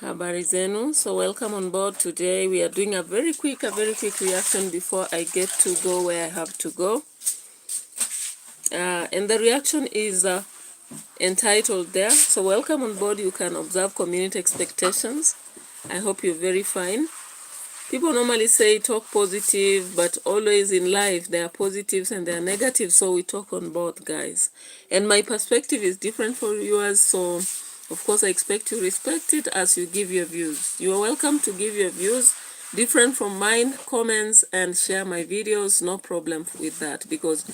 Habari zenu. So welcome on board. Today we are doing a very quick reaction before I get to go where I have to go. And the reaction is entitled there. So welcome on board. You can observe community expectations. I hope you're very fine. People normally say talk positive, but always in life there are positives and there are negatives, so we talk on both, guys. And my perspective is different from yours, so of course I expect you respect it as you give your views. You are welcome to give your views different from mine, comments, and share my videos. No problem with that, because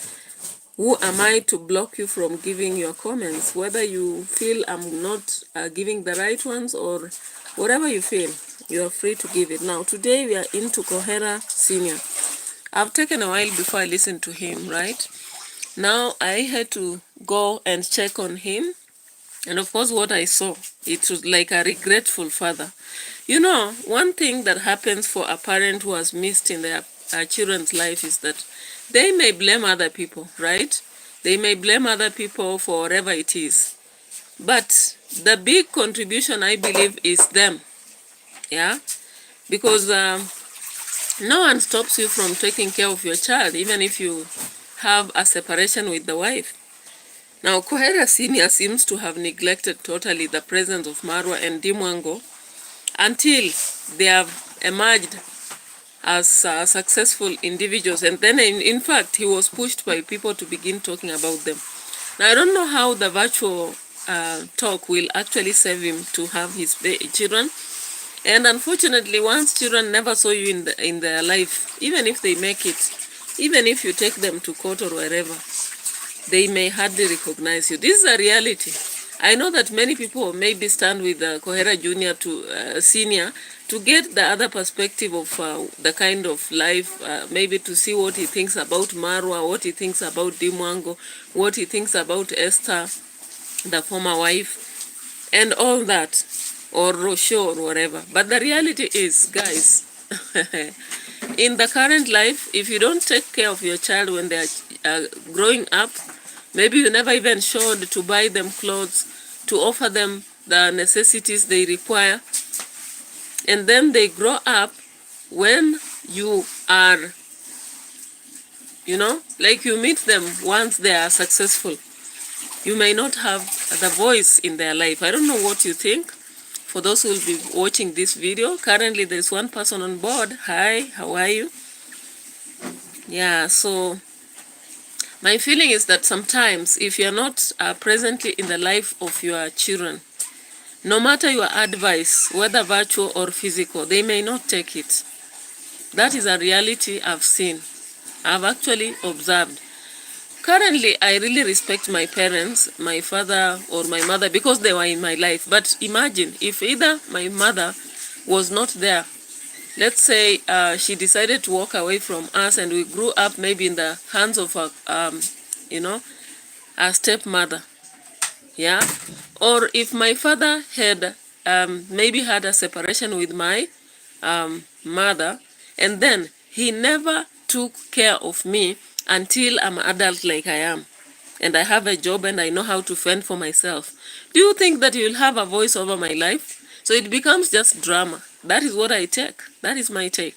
who am I to block you from giving your comments? Whether you feel I'm not giving the right ones or whatever you feel, you are free to give it. Now, today we are into KOHERA Senior. I've taken a while before I listened to him, right? Now, I had to go and check on him. And of course, what I saw, it was like a regretful father. You know, one thing that happens for a parent who has missed in their children's life is that they may blame other people, right? They may blame other people for whatever it is. But the big contribution, I believe, is them. Yeah? Because no one stops you from taking care of your child, even if you have a separation with the wife. Now, KOHERA Senior seems to have neglected totally the presence of MAarWA and Dimwango until they have emerged as successful individuals. And then, in fact, he was pushed by people to begin talking about them. Now, I don't know how the virtual talk will actually save him to have his children. And unfortunately, once children never saw you in their life, even if they make it, even if you take them to court or wherever, they may hardly recognize you. This is a reality. I know that many people maybe stand with KOHERA Junior to Senior to get the other perspective of the kind of life, maybe to see what he thinks about MAarWA, what he thinks about Dimwango, what he thinks about Esther, the former wife, and all that, or Rosho or whatever. But the reality is, guys, in the current life, if you don't take care of your child when they are growing up, maybe you never even showed to buy them clothes, to offer them the necessities they require, and then they grow up, when you are, like you meet them once they are successful, you may not have the voice in their life. I don't know what you think. For those who will be watching this video, currently there's one person on board. Hi, how are you? Yeah, so my feeling is that sometimes if you're not presently in the life of your children, no matter your advice, whether virtual or physical, they may not take it. That is a reality I've seen. I've actually observed. Currently, I really respect my parents, my father or my mother, because they were in my life. But imagine if either my mother was not there. Let's say she decided to walk away from us and we grew up maybe in the hands of a stepmother. Yeah? Or if my father had maybe had a separation with my mother, and then he never took care of me until I'm an adult like I am, and I have a job and I know how to fend for myself. Do you think that you'll have a voice over my life? So it becomes just drama. That is what I take. That is my take.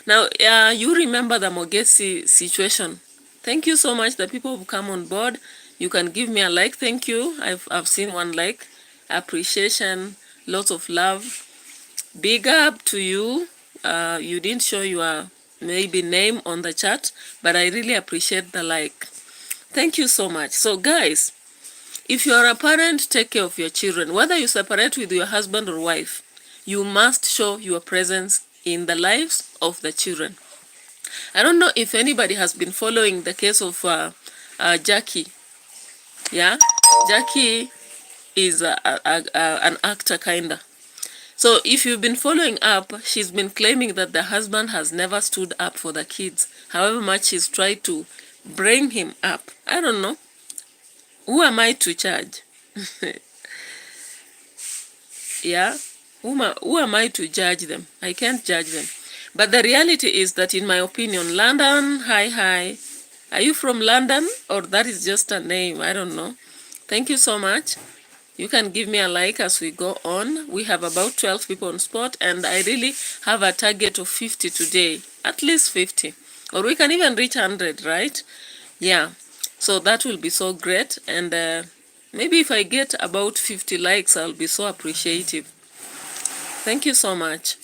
Now, you remember the Mogesi situation. Thank you so much, the people who come on board. You can give me a like. Thank you. I've seen one like. Appreciation, lots of love. Big up to you. You didn't show your maybe name on the chat, but I really appreciate the like. Thank you so much. So guys, if you are a parent, take care of your children. Whether you separate with your husband or wife, you must show your presence in the lives of the children. I don't know if anybody has been following the case of Jackie. Yeah, Jackie is an actor kinda. So if you've been following up, she's been claiming that the husband has never stood up for the kids, however much she's tried to bring him up. I don't know. Who am I to judge? Yeah? Who am I to judge them? I can't judge them. But the reality is that, in my opinion, London, hi. Are you from London? Or that is just a name? I don't know. Thank you so much. You can give me a like as we go on. We have about 12 people on spot, and I really have a target of 50 today, at least 50. Or we can even reach 100, right? Yeah, so that will be so great. And maybe if I get about 50 likes, I'll be so appreciative. Thank you so much.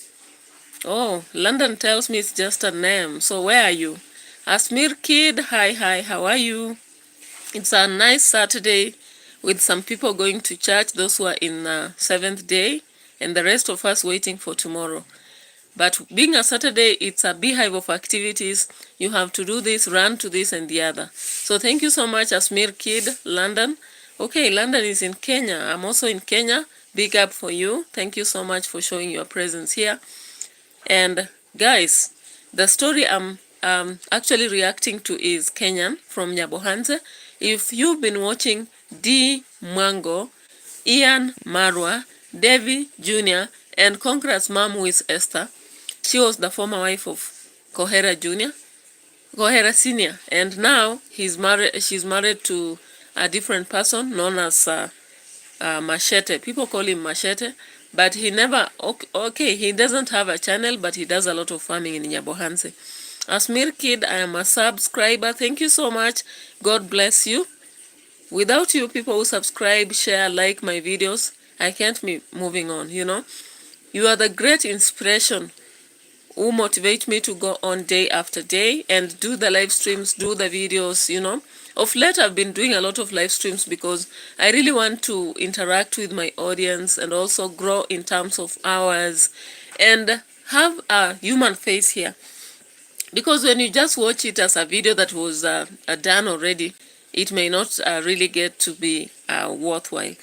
Oh, London tells me it's just a name. So where are you? Asmir Kid, hi, how are you? It's a nice Saturday with some people going to church, those who are in seventh day, and the rest of us waiting for tomorrow. But being a Saturday, it's a beehive of activities. You have to do this, run to this and the other. So thank you so much, Asmir Kid, London. Okay, London is in Kenya. I'm also in Kenya. Big up for you. Thank you so much for showing your presence here. And guys, the story I'm actually reacting to is Kenyan from Nyabohanse. If you've been watching D. Mwango, Ian MAarWA, Devi Jr., and Congrats mom who is Esther, she was the former wife of KOHERA Jr., KOHERA Senior, and now she's married to a different person known as Machete. People call him Machete, but he never, okay, he doesn't have a channel, but he does a lot of farming in Nyabohanse. Asmir Kid, I am a subscriber. Thank you so much. God bless you. Without you people who subscribe, share, like my videos, I can't be moving on, you know. You are the great inspiration who motivate me to go on day after day and do the live streams, do the videos, you know. Of late, I've been doing a lot of live streams because I really want to interact with my audience and also grow in terms of hours and have a human face here. Because when you just watch it as a video that was done already, it may not really get to be worthwhile.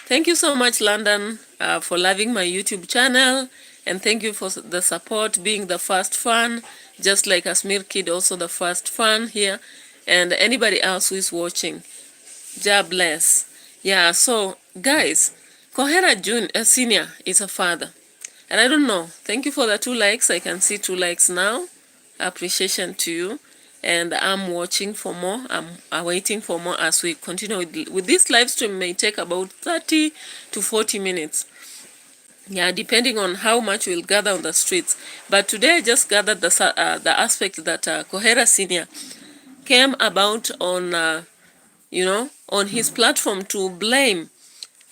Thank you so much, London, for loving my YouTube channel. And thank you for the support, being the first fan, just like Asmir Kid, also the first fan here. And anybody else who is watching. God bless. Yeah, so guys, KOHERA Senior is a father. And I don't know. Thank you for the 2 likes. I can see 2 likes now. Appreciation to you. And I'm watching for more. I'm waiting for more as we continue with this live stream. May take about 30 to 40 minutes. Yeah, depending on how much we'll gather on the streets. But today I just gathered the aspect that KOHERA Senior came about on, you know, on his platform to blame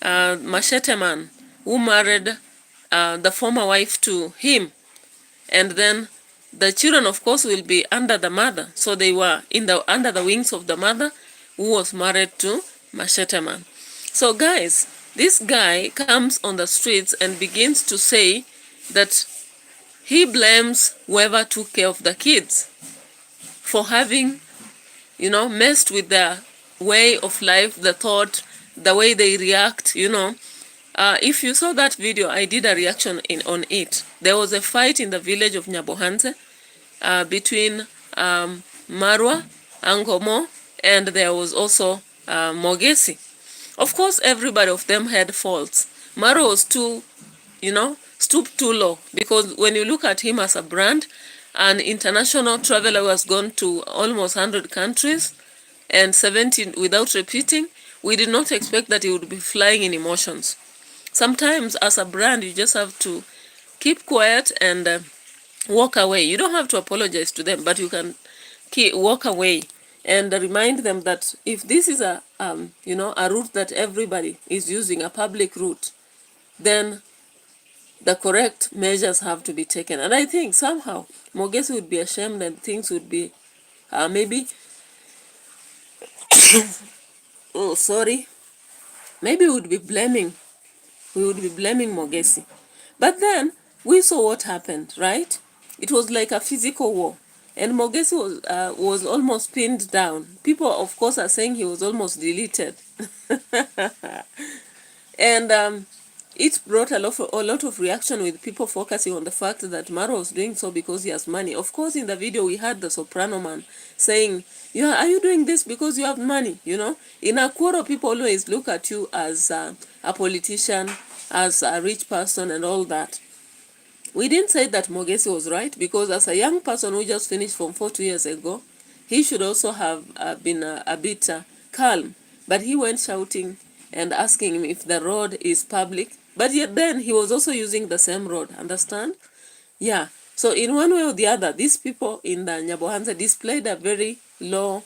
Machete Man, who married the former wife to him. And then the children, of course, will be under the mother. So they were under the wings of the mother who was married to Machete Man. So guys, this guy comes on the streets and begins to say that he blames whoever took care of the kids for having, you know, messed with their way of life, the thought, the way they react, you know. If you saw that video, I did a reaction on it. There was a fight in the village of Nyabohanse between MAarWA, Angomo, and there was also Mogesi. Of course, everybody of them had faults. MAarWA was too, you know, stooped too low, because when you look at him as a brand, an international traveler who has gone to almost 100 countries and 17 without repeating, we did not expect that he would be flying in emotions. Sometimes as a brand, you just have to keep quiet and walk away. You don't have to apologize to them, but you can walk away and remind them that if this is a you know, a route that everybody is using, a public route, then the correct measures have to be taken. And I think somehow Mogesi would be ashamed and things would be maybe oh sorry, maybe we would be blaming Mogesi. But then we saw what happened, right? It was like a physical war, and Mogesi was almost pinned down. People, of course, are saying he was almost deleted. And it brought a lot of reaction, with people focusing on the fact that MAarWA was doing so because he has money. Of course, in the video we had the soprano man saying, "Yeah, are you doing this because you have money?" You know, in Akuro, people always look at you as a politician, as a rich person and all that. We didn't say that Mogesi was right, because as a young person who just finished from 2 years ago, he should also have been a bit calm. But he went shouting and asking him if the road is public. But yet then he was also using the same road, understand? Yeah. So in one way or the other, these people in the Nyabohanza displayed a very low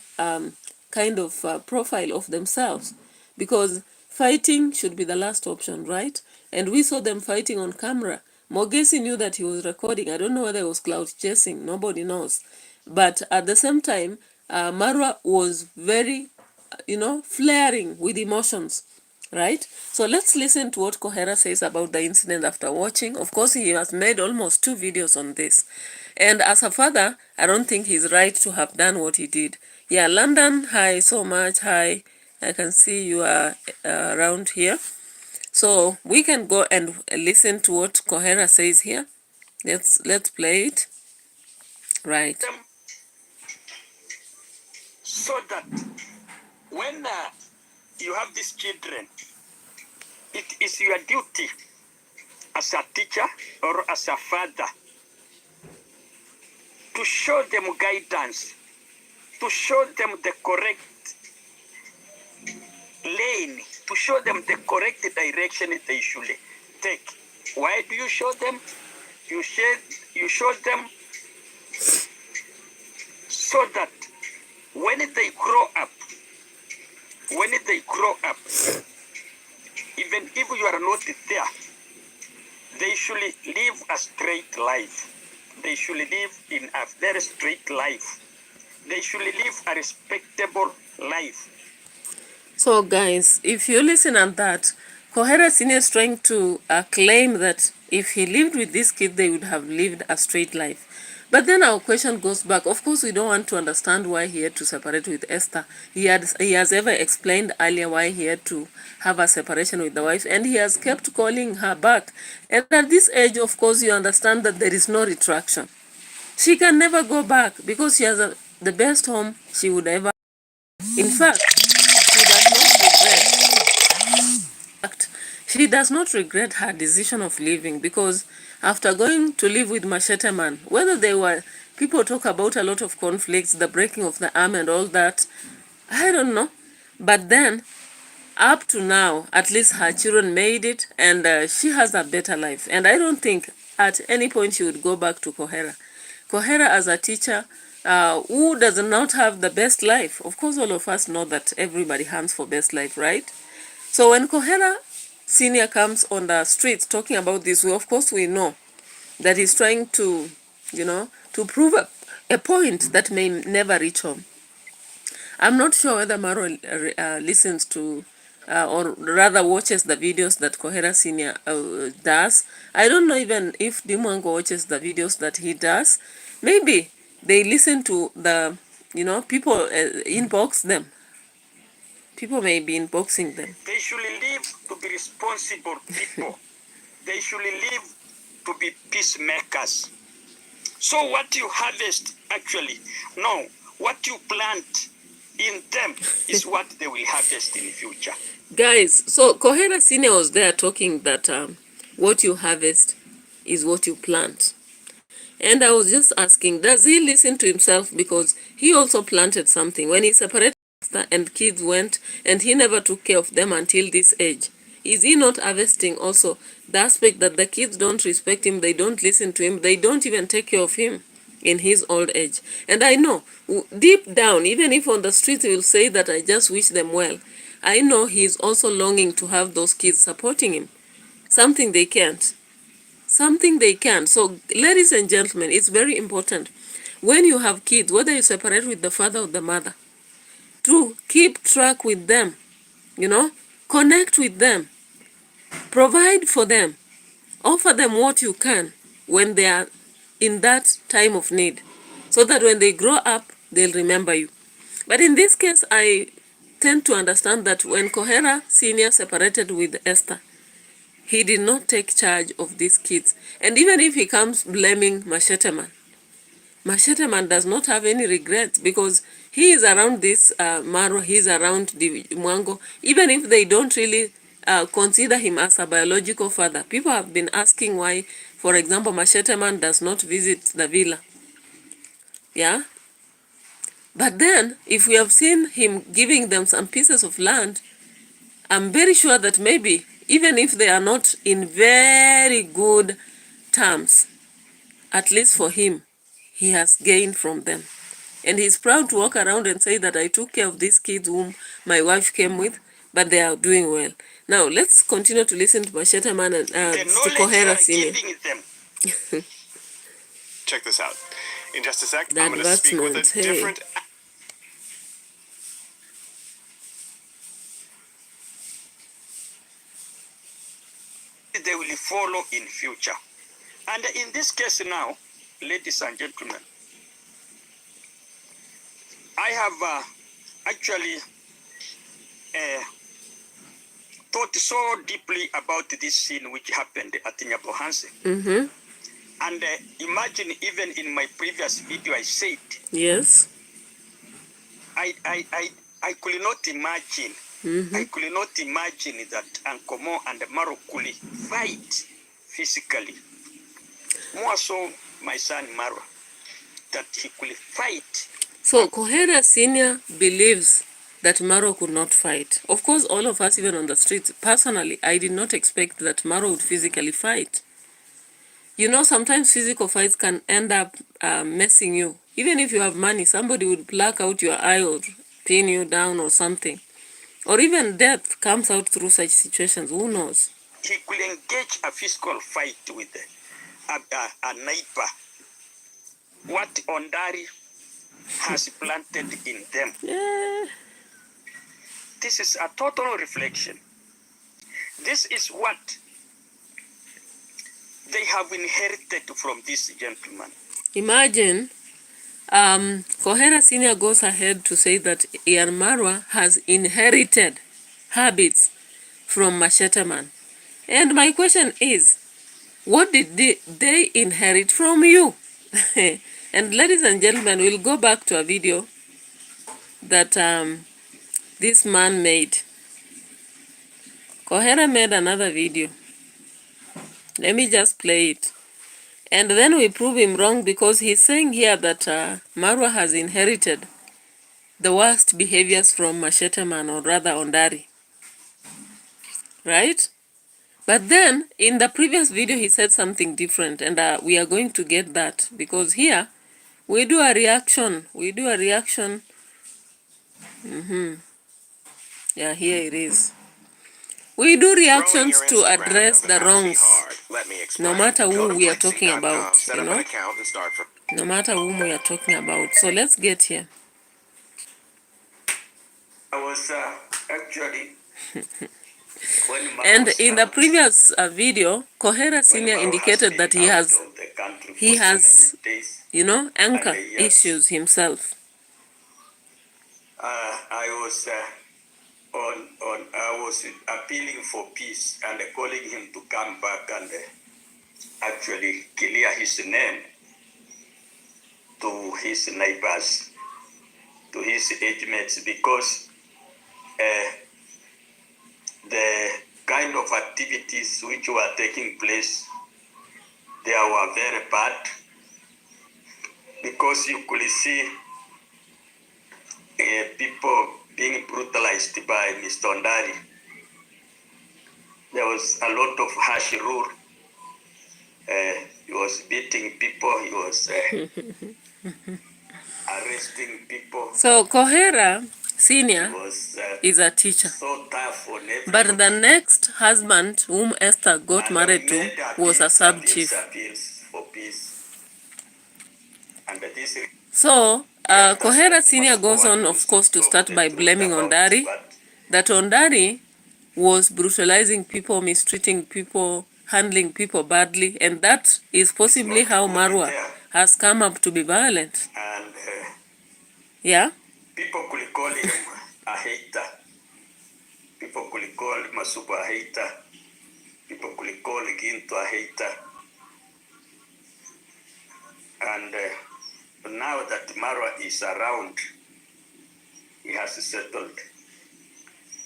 kind of profile of themselves, because fighting should be the last option, right? And we saw them fighting on camera. Mogesi knew that he was recording. I don't know whether it was cloud chasing. Nobody knows. But at the same time, MAarWA was very, flaring with emotions, right? So let's listen to what KOHERA says about the incident after watching. Of course, he has made almost 2 videos on this. And as a father, I don't think he's right to have done what he did. Yeah, London, hi so much. Hi, I can see you are around here. So we can go and listen to what KOHERA says here. Let's play it. Right. So that when you have these children, it is your duty as a teacher or as a father to show them guidance, to show them the correct lane, to show them the correct direction they should take. Why do you show them? You show them so that when they grow up, even if you are not there, they should live a straight life. They should live in a very straight life. They should live a respectable life. So guys, if you listen at that, KOHERA Senior is trying to claim that if he lived with this kid, they would have lived a straight life. But then our question goes back. Of course, we don't want to understand why he had to separate with Esther. He has ever explained earlier why he had to have a separation with the wife, and he has kept calling her back. And at this age, of course, you understand that there is no retraction. She can never go back because she has the best home she would ever. In fact, she does not regret her decision of leaving, because after going to live with Machete Man, whether they were, people talk about a lot of conflicts, the breaking of the arm and all that, I don't know. But then, up to now, at least her children made it, and she has a better life. And I don't think at any point she would go back to KOHERA. KOHERA as a teacher, who does not have the best life? Of course, all of us know that everybody hunts for best life, right? So when KOHERA Senior comes on the streets talking about this, of course we know that he's trying to, to prove a point that may never reach home. I'm not sure whether MAarWA listens to, or rather watches the videos that KOHERA Senior does. I don't know even if Dimwango watches the videos that he does. Maybe they listen to the, people inbox them. People may be inboxing them. They should live to be responsible people. They should live to be peacemakers. So what you harvest, actually, no, what you plant in them is what they will harvest in the future. Guys, so KOHERA Senior was there talking that what you harvest is what you plant. And I was just asking, does he listen to himself? Because he also planted something. When he separated and kids went, and he never took care of them until this age. Is he not harvesting also the aspect that the kids don't respect him, they don't listen to him, they don't even take care of him in his old age? And I know, deep down, even if on the street he will say that I just wish them well, I know he is also longing to have those kids supporting him. Something they can't. Something they can. So, ladies and gentlemen, it's very important. When you have kids, whether you separate with the father or the mother, to keep track with them, connect with them, provide for them, offer them what you can when they are in that time of need, so that when they grow up, they'll remember you. But in this case, I tend to understand that when KOHERA Senior separated with Esther, he did not take charge of these kids. And even if he comes blaming Machete Man, Machete Man does not have any regrets, because he is around this MAarWA, he is around the Mwango. Even if they don't really consider him as a biological father, people have been asking why, for example, Machete Man does not visit the villa. Yeah? But then, if we have seen him giving them some pieces of land, I'm very sure that maybe even if they are not in very good terms, at least for him, he has gained from them. And he's proud to walk around and say that I took care of these kids whom my wife came with, but they are doing well. Now, let's continue to listen to Masheta Man and to KOHERA Senior. Check this out. In just a sec, I'm going to speak with a different... They will follow in future. And in this case now, ladies and gentlemen, I have actually thought so deeply about this scene which happened at Nyabohanse. And imagine, even in my previous video, I said, yes, I could not imagine. I could not imagine that Uncle Mo and Maro could fight physically. More so, my son Maro, that he could fight. So KOHERA Senior believes that Maro could not fight. Of course, all of us, even on the streets, personally, I did not expect that Maro would physically fight. You know, sometimes physical fights can end up messing you. Even if you have money, somebody would pluck out your eye or pin you down or something. Or even death comes out through such situations. Who knows? He could engage a physical fight with a neighbor. What Ondari has planted in them. Yeah. This is a total reflection. This is what they have inherited from this gentleman. Imagine, KOHERA Senior goes ahead to say that Ian MAarWA has inherited habits from Masheta Man. And my question is, what did they inherit from you? And ladies and gentlemen, we'll go back to a video that this man made. KOHERA made another video. Let me just play it. And then we prove him wrong, because he's saying here that MAarWA has inherited the worst behaviors from Masheta Man, or rather Ondari. Right? But then, in the previous video, he said something different, and we are going to get that, because here, we do a reaction. Yeah, here it is. We do reactions to address the wrongs, no matter who we are talking about, you know? No matter whom we are talking about. So let's get here. I was actually... And in the previous video, KOHERA Senior indicated that he has, you know, anchor issues himself. I was appealing for peace and calling him to come back and actually clear his name to his neighbors, to his age mates, because the kind of activities which were taking place, they were very bad, because you could see people being brutalized by Mr. Ondari. There was a lot of harsh rule. He was beating people, he was arresting people. So KOHERA Senior is a teacher. So tough on everybody. But the next husband whom Esther got married to was a sub-chief. So, KOHERA Senior goes on, of course, to start by blaming Ondari, that Ondari was brutalizing people, mistreating people, handling people badly, and that is possibly how MAarWA has come up to be violent. And yeah? People could call him a hater. People could call Masuba a hater. People could call Ginto a hater. And now that MAarWA is around, he has settled.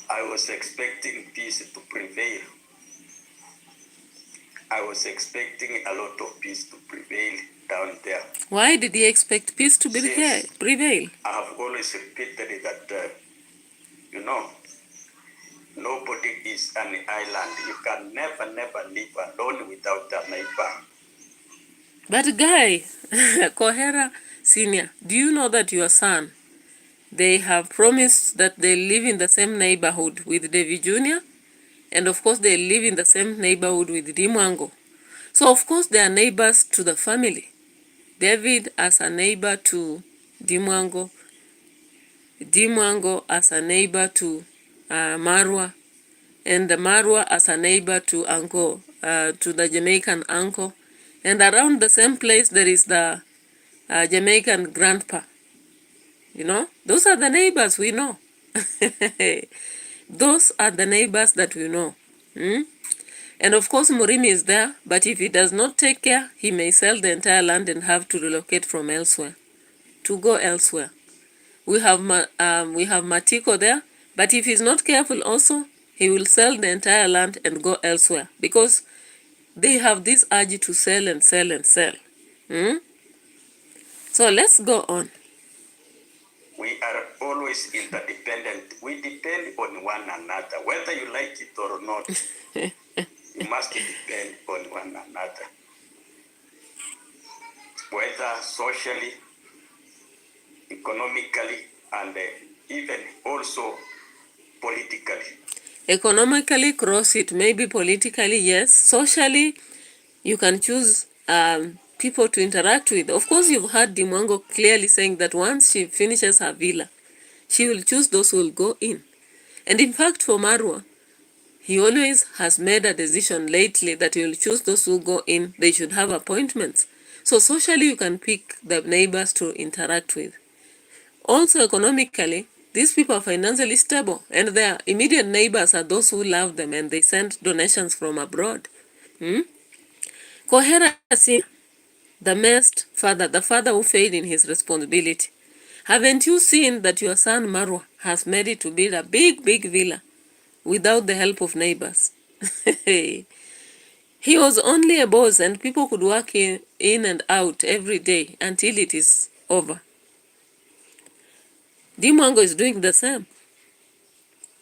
I was expecting peace to prevail. I was expecting a lot of peace to prevail down there. Why did he expect peace to prevail? I have always repeated that, you know, Nobody is an island. You can never live alone without a neighbor. But guy, Kohera Senior, do you know that your son, they have promised that they live in the same neighborhood with David Jr., and of course they live in the same neighborhood with Dimwango. So of course they are neighbors to the family. David as a neighbor to Dimwango, Dimwango as a neighbor to MAarWA, and the MAarWA as a neighbor to uncle, to the Jamaican uncle. And around the same place there is the Jamaican grandpa. You know, those are the neighbors we know. Those are the neighbors that we know. And of course, Murimi is there, but if he does not take care, he may sell the entire land and have to relocate from elsewhere, to go elsewhere. We have Matiko there, but if he's not careful also, he will sell the entire land and go elsewhere, because they have this urge to sell and sell and sell. So let's go on. We are always interdependent. We depend on one another. Whether you like it or not, you must depend on one another. Whether socially, economically, and even also politically. Economically, cross it. Maybe politically, yes. Socially, you can choose people to interact with. Of course, you've heard Dimwango clearly saying that once she finishes her villa, she will choose those who will go in. And in fact, for MAarWA, he always has made a decision lately that he will choose those who go in. They should have appointments. So socially, you can pick the neighbors to interact with. Also economically, these people are financially stable, and their immediate neighbors are those who love them and they send donations from abroad. KOHERA, the best father, the father who failed in his responsibility. Haven't you seen that your son MAarWA has made it to build a big, big villa without the help of neighbors? He was only a boss and people could work in and out every day until it is over. Dimwango is doing the same.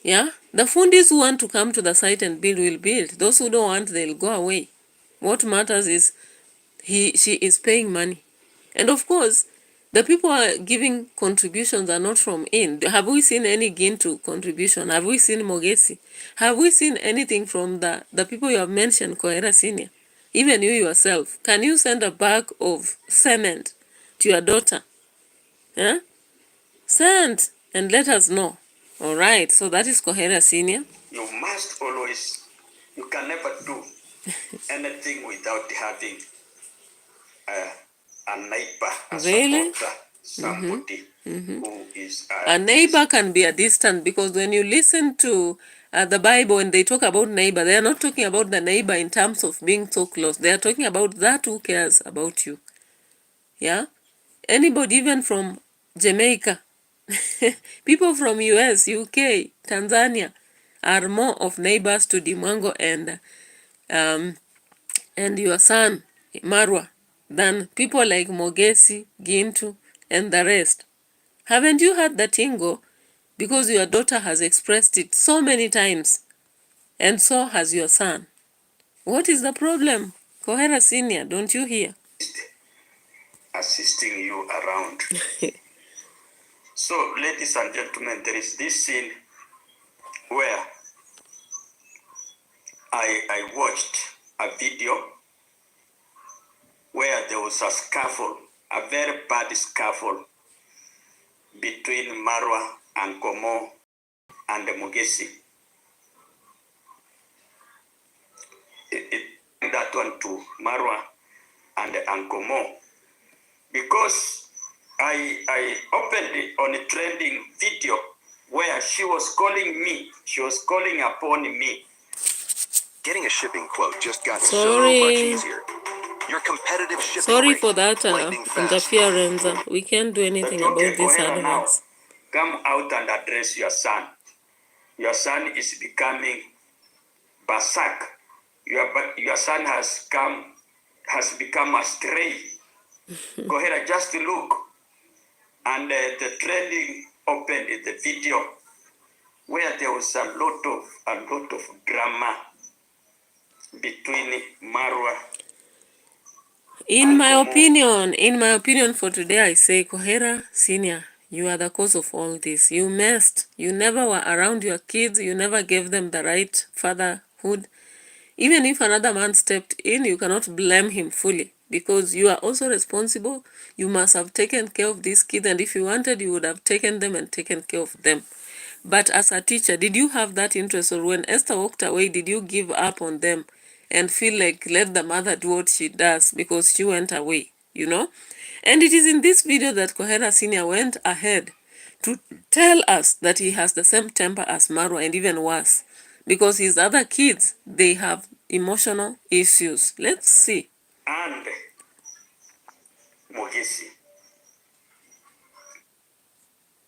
Yeah, the fundis who want to come to the site and build will build. Those who don't want, they'll go away. What matters is she is paying money. And of course, the people are giving contributions are not from in. Have we seen any Gintu contribution? Have we seen Mogesi? Have we seen anything from the people you have mentioned, KOHERA Senior? Even you yourself. Can you send a bag of cement to your daughter? Yeah? Send and let us know. All right, so that is KOHERA Senior. You must always, you can never do anything without having a neighbor, a Really? supporter, somebody who is A neighbor can be a distant, because when you listen to the Bible and they talk about neighbor, they are not talking about the neighbor in terms of being so close. They are talking about that who cares about you. Yeah? Anybody even from Jamaica, people from US, UK, Tanzania are more of neighbors to Dimwango and your son, MAarWA, than people like Mogesi, Gintu, and the rest. Haven't you heard that, Ingo? Because your daughter has expressed it so many times, and so has your son. What is the problem? KOHERA Senior, don't you hear? assisting you around. So, ladies and gentlemen, there is this scene where I watched a video where there was a scuffle, a very bad scuffle between MAarWA and Komo and Mogesi. That one to MAarWA and Ankomo, because I opened it on a trending video where she was calling upon me. Getting a shipping quote just got so much easier. Your competitive shipping Sorry rate, for that lightning fast. interference. We can't do anything But okay, about this KOHERA now, advance. come out and address your son. Your son is becoming Basak. Your son has become a stray. KOHERA, just look. And the trending opened the video where there was a lot of drama between MAarWA. In my opinion for today, I say, KOHERA Senior, you are the cause of all this. You messed. You never were around your kids. You never gave them the right fatherhood. Even if another man stepped in, you cannot blame him fully because you are also responsible. You must have taken care of these kids, and if you wanted, you would have taken them and taken care of them. But as a teacher, did you have that interest? Or when Esther walked away, did you give up on them and feel like let the mother do what she does because she went away, you know? And it is in this video that KOHERA Senior went ahead to tell us that he has the same temper as MAarWA and even worse. Because his other kids, they have emotional issues. Let's see. And Mogesi,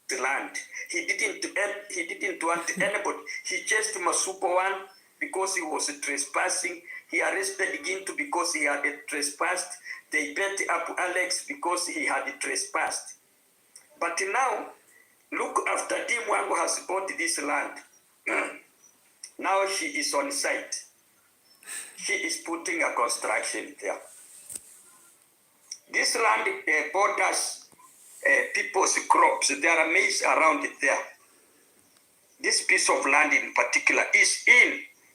the land. He didn't want anybody. He chased Masupo one because he was trespassing. He arrested Gintu because he had trespassed. They bent up Alex because he had trespassed. But now, look, after Dimwango has bought this land, now she is on site. She is putting a construction there. This land borders people's crops. There are maize around it there. This piece of land in particular is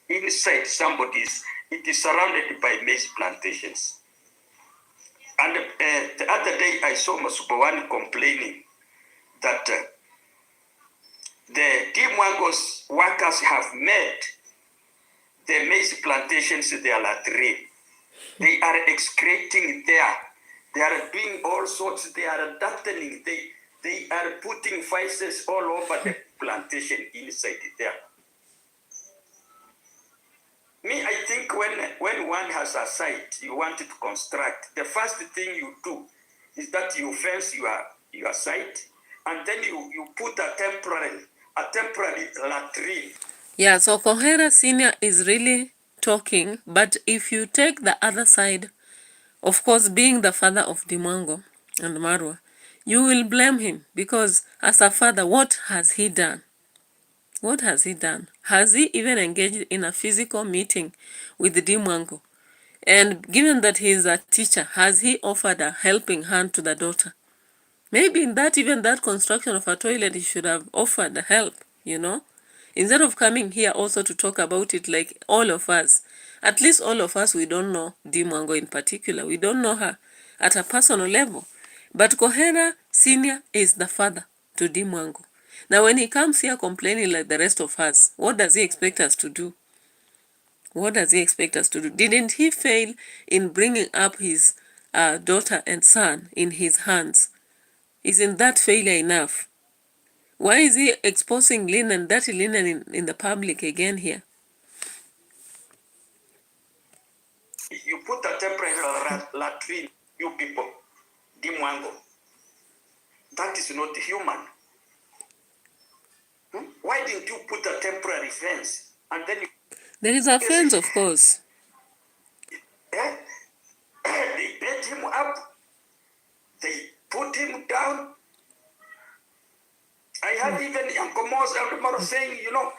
inside somebody's. It is surrounded by maize plantations. And the other day I saw Masubawani complaining that the Dimwango's workers have made the maize plantations their latrine. They are excreting there. They are doing all sorts. They are darkening. They are putting vices all over the plantation inside there. Me, I think when one has a site you want to construct, the first thing you do is that you fence your site, and then you put a temporary latrine. Yeah, so KOHERA Senior is really talking, but if you take the other side, of course, being the father of Dimwango and MAarWA, you will blame him because as a father, what has he done? What has he done? Has he even engaged in a physical meeting with Dimwango? And given that he is a teacher, has he offered a helping hand to the daughter? Maybe in that, even that construction of a toilet, he should have offered help, you know? Instead of coming here also to talk about it like all of us. At least all of us, we don't know Dimwango in particular. We don't know her at a personal level. But KOHERA Senior is the father to Dimwango. Now when he comes here complaining like the rest of us, what does he expect us to do? What does he expect us to do? Didn't he fail in bringing up his daughter and son in his hands? Isn't that failure enough? Why is he exposing linen, dirty linen in the public again here? You put a temporary latrine, you people, Dimwango. That is not human. Why didn't you put a temporary fence? And then there is a fence, of course. They bent him up. They put him down. I had even Uncle Moses saying, you know,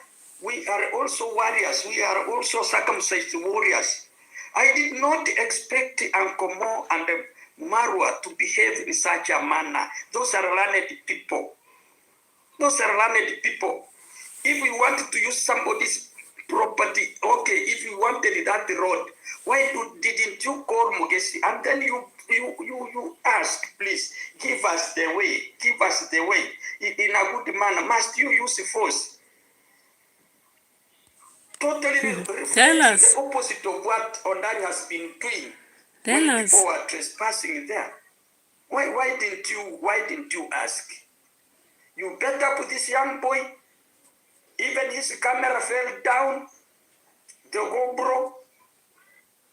we are also warriors. We are also circumcised warriors. I did not expect Uncle Mo and MAarWA to behave in such a manner. Those are learned people. Those are learned people. If we want to use somebody's property, okay, if you wanted that road, why didn't you call Mogesi? And then you ask, please, give us the way in a good manner. Must you use force? Totally Tell us. the opposite of what Ondari has been doing. Tell when us. People were trespassing there. Why didn't you ask? You better put this young boy. Even his camera fell down. The GoPro.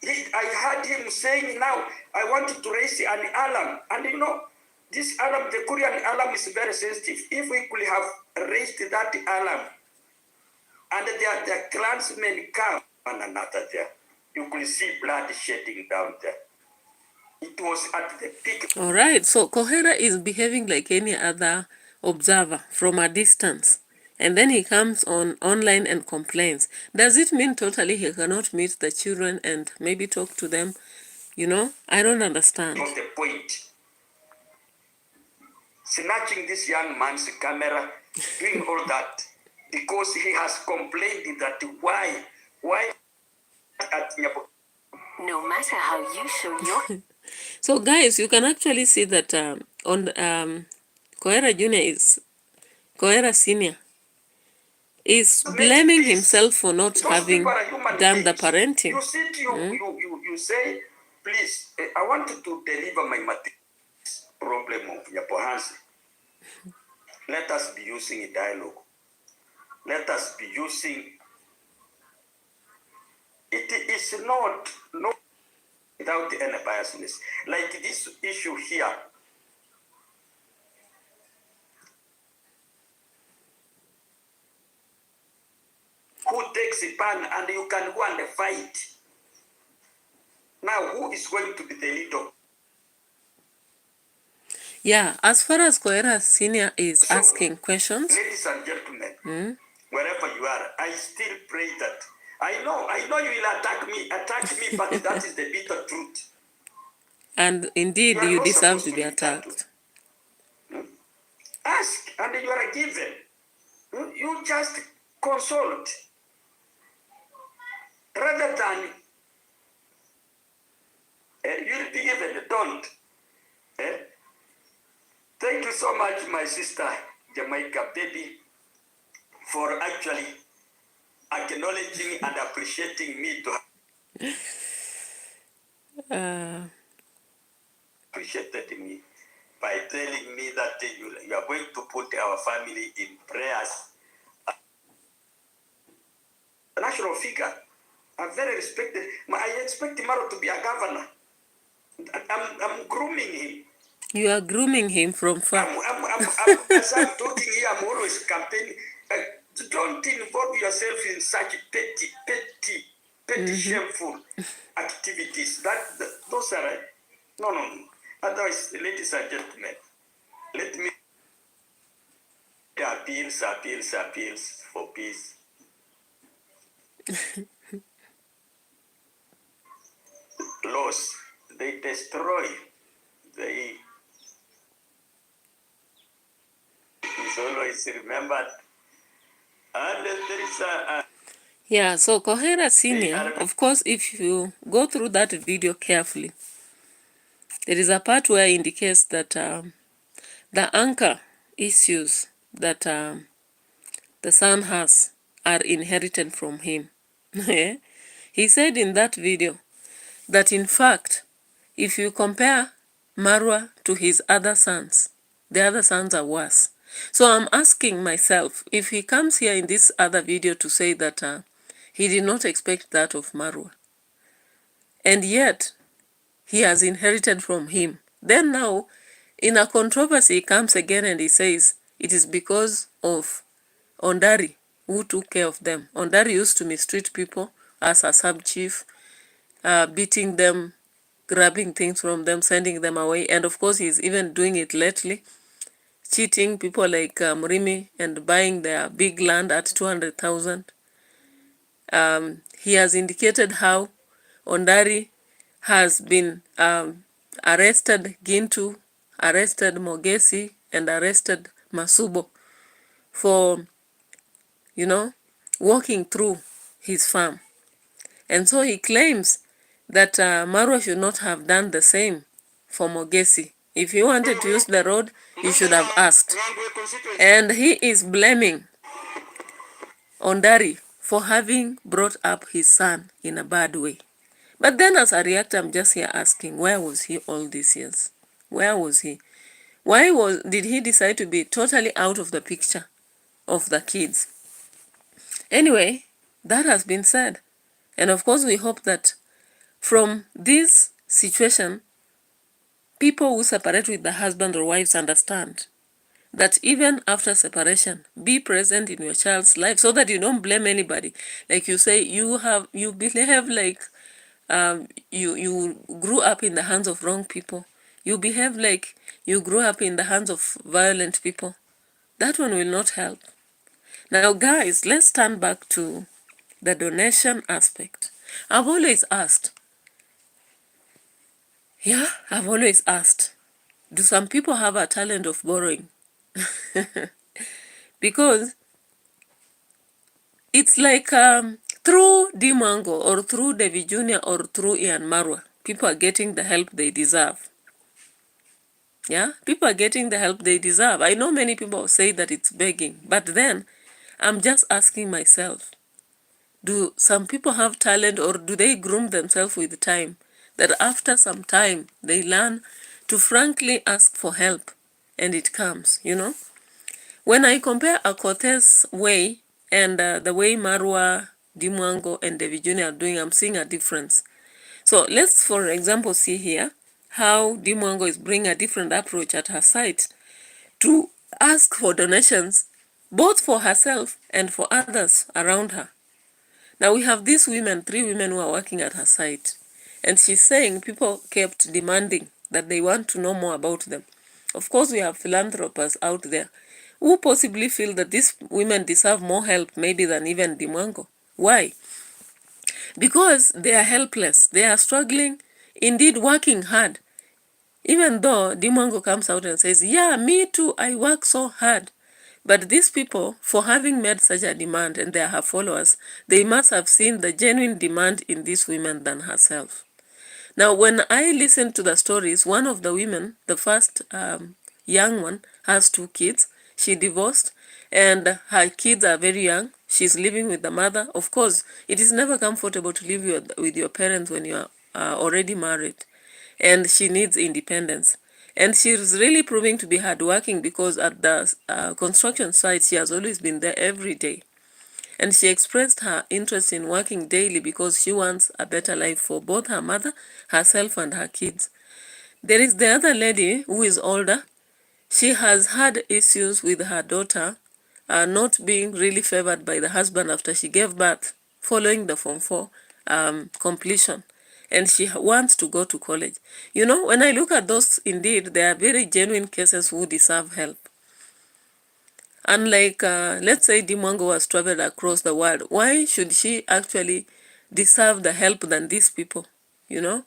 I heard him saying now, I want to raise an alarm. And you know, this alarm, the Korean alarm is very sensitive. If we could have raised that alarm, and the clansmen come and another there, you could see blood shedding down there. It was at the peak. All right, so KOHERA is behaving like any other observer from a distance. and then he comes on online and complains. Does it mean totally he cannot meet the children and maybe talk to them? You know, I don't understand. Of the point, snatching this young man's camera, doing all that, because he has complained that why at Nyapo. No matter how you show your So guys, you can actually see that on KOHERA Junior is KOHERA Senior is blaming himself for not Those having people are human done the beings. parenting. You sit, you say, please, I want to deliver my problem of Nyapohansi. Let us be using a dialogue. Let us be using. It is not without any biasness. Like this issue here. Who takes a pan and you can go and fight? Now, who is going to be the leader? Yeah, as far as KOHERA Senior is asking questions. Ladies and gentlemen, wherever you are, I still pray that. I know you will attack me, but that is the bitter truth. And indeed, you deserve to be attacked. Ask, and you are given. You just consult. Rather than you'll be given, don't. Thank you so much, my sister, Jamaica baby, for actually acknowledging and appreciating me to appreciated me by telling me that you are going to put our family in prayers. A national figure, a very respected. I expect Maro to be a governor. I'm grooming him. You are grooming him from far. As I'm talking here, I'm always campaigning. Don't involve yourself in such petty, shameful activities. Those are no. Otherwise, ladies and gentlemen, let me appeals for peace. Laws, they destroy. They is always remembered. And there is yeah, so KOHERA Senior, of course, if you go through that video carefully, there is a part where it indicates that the anchor issues that the son has are inherited from him. He said in that video that in fact, if you compare MAarWA to his other sons, the other sons are worse. So I'm asking myself, if he comes here in this other video to say that he did not expect that of MAarWA, and yet he has inherited from him, then now in a controversy he comes again and he says it is because of Ondari who took care of them. Ondari used to mistreat people as a sub-chief, beating them, grabbing things from them, sending them away. And of course, he's even doing it lately, cheating people like Mrimi and buying their big land at 200,000. He has indicated how Ondari has been arrested Gintu, arrested Mogesi, and arrested Masubo for, walking through his farm. And so he claims that MAarWA should not have done the same for Mogesi. If he wanted to use the road, he should have asked. And he is blaming Ondari for having brought up his son in a bad way. But then as a reactor, I'm just here asking, where was he all these years? Where was he? Why did he decide to be totally out of the picture of the kids? Anyway, that has been said. And of course, we hope that from this situation, people who separate with the husband or wives understand that even after separation, be present in your child's life so that you don't blame anybody. Like you say, you behave like you grew up in the hands of wrong people. You behave like you grew up in the hands of violent people. That one will not help. Now, guys, let's turn back to the donation aspect. I've always asked, do some people have a talent of borrowing? Because it's like through Dimango or through David Jr. or through MAarWA, people are getting the help they deserve. Yeah, people are getting the help they deserve. I know many people say that it's begging, but then I'm just asking myself, do some people have talent, or do they groom themselves with time, that after some time they learn to frankly ask for help and it comes, you know? When I compare Akothe's way and the way MAarWA, Dimwango, and David Jr. are doing, I'm seeing a difference. So let's, for example, see here how Dimwango is bringing a different approach at her site to ask for donations, both for herself and for others around her. Now we have these women, 3 women who are working at her site, and she's saying people kept demanding that they want to know more about them. Of course, we have philanthropists out there who possibly feel that these women deserve more help maybe than even Dimwango. Why? Because they are helpless. They are struggling, indeed working hard. Even though Dimwango comes out and says, yeah, me too, I work so hard. But these people, for having made such a demand, and they are her followers, they must have seen the genuine demand in these women than herself. Now, when I listen to the stories, one of the women, the first young one, has 2 kids. She divorced, and her kids are very young. She's living with the mother. Of course, it is never comfortable to live with your parents when you are already married, and she needs independence. And she's really proving to be hardworking, because at the construction site, she has always been there every day. And she expressed her interest in working daily because she wants a better life for both her mother, herself, and her kids. There is the other lady who is older. She has had issues with her daughter not being really favored by the husband after she gave birth, following the Form 4 completion. And she wants to go to college. You know, when I look at those, indeed, they are very genuine cases who deserve help. Unlike, let's say Dimwango has traveled across the world, why should she actually deserve the help than these people, you know?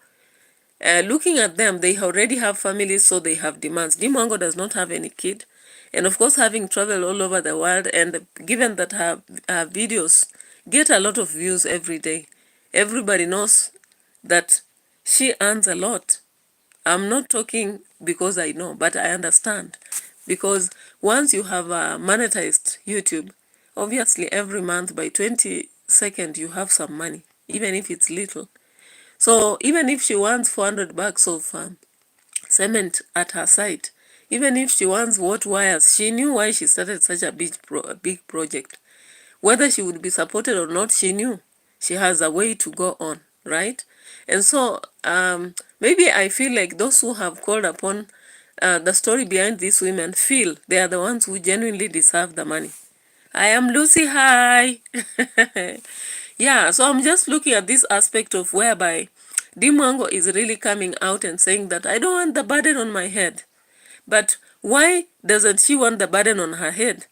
Looking at them, they already have families, so they have demands. Dimwango does not have any kid. And of course, having traveled all over the world, and given that her videos get a lot of views every day, everybody knows that she earns a lot. I'm not talking because I know, but I understand. Because once you have monetized YouTube, obviously every month by 22nd you have some money, even if it's little. So even if she wants $400 of cement at her site, even if she wants what wires, she knew why she started such a big project. Whether she would be supported or not, she knew she has a way to go on, right? And so maybe I feel like those who have called upon the story behind these women feel they are the ones who genuinely deserve the money. I am Lucy. Hi. Yeah, so I'm just looking at this aspect of whereby Dimwango is really coming out and saying that I don't want the burden on my head. But why doesn't she want the burden on her head?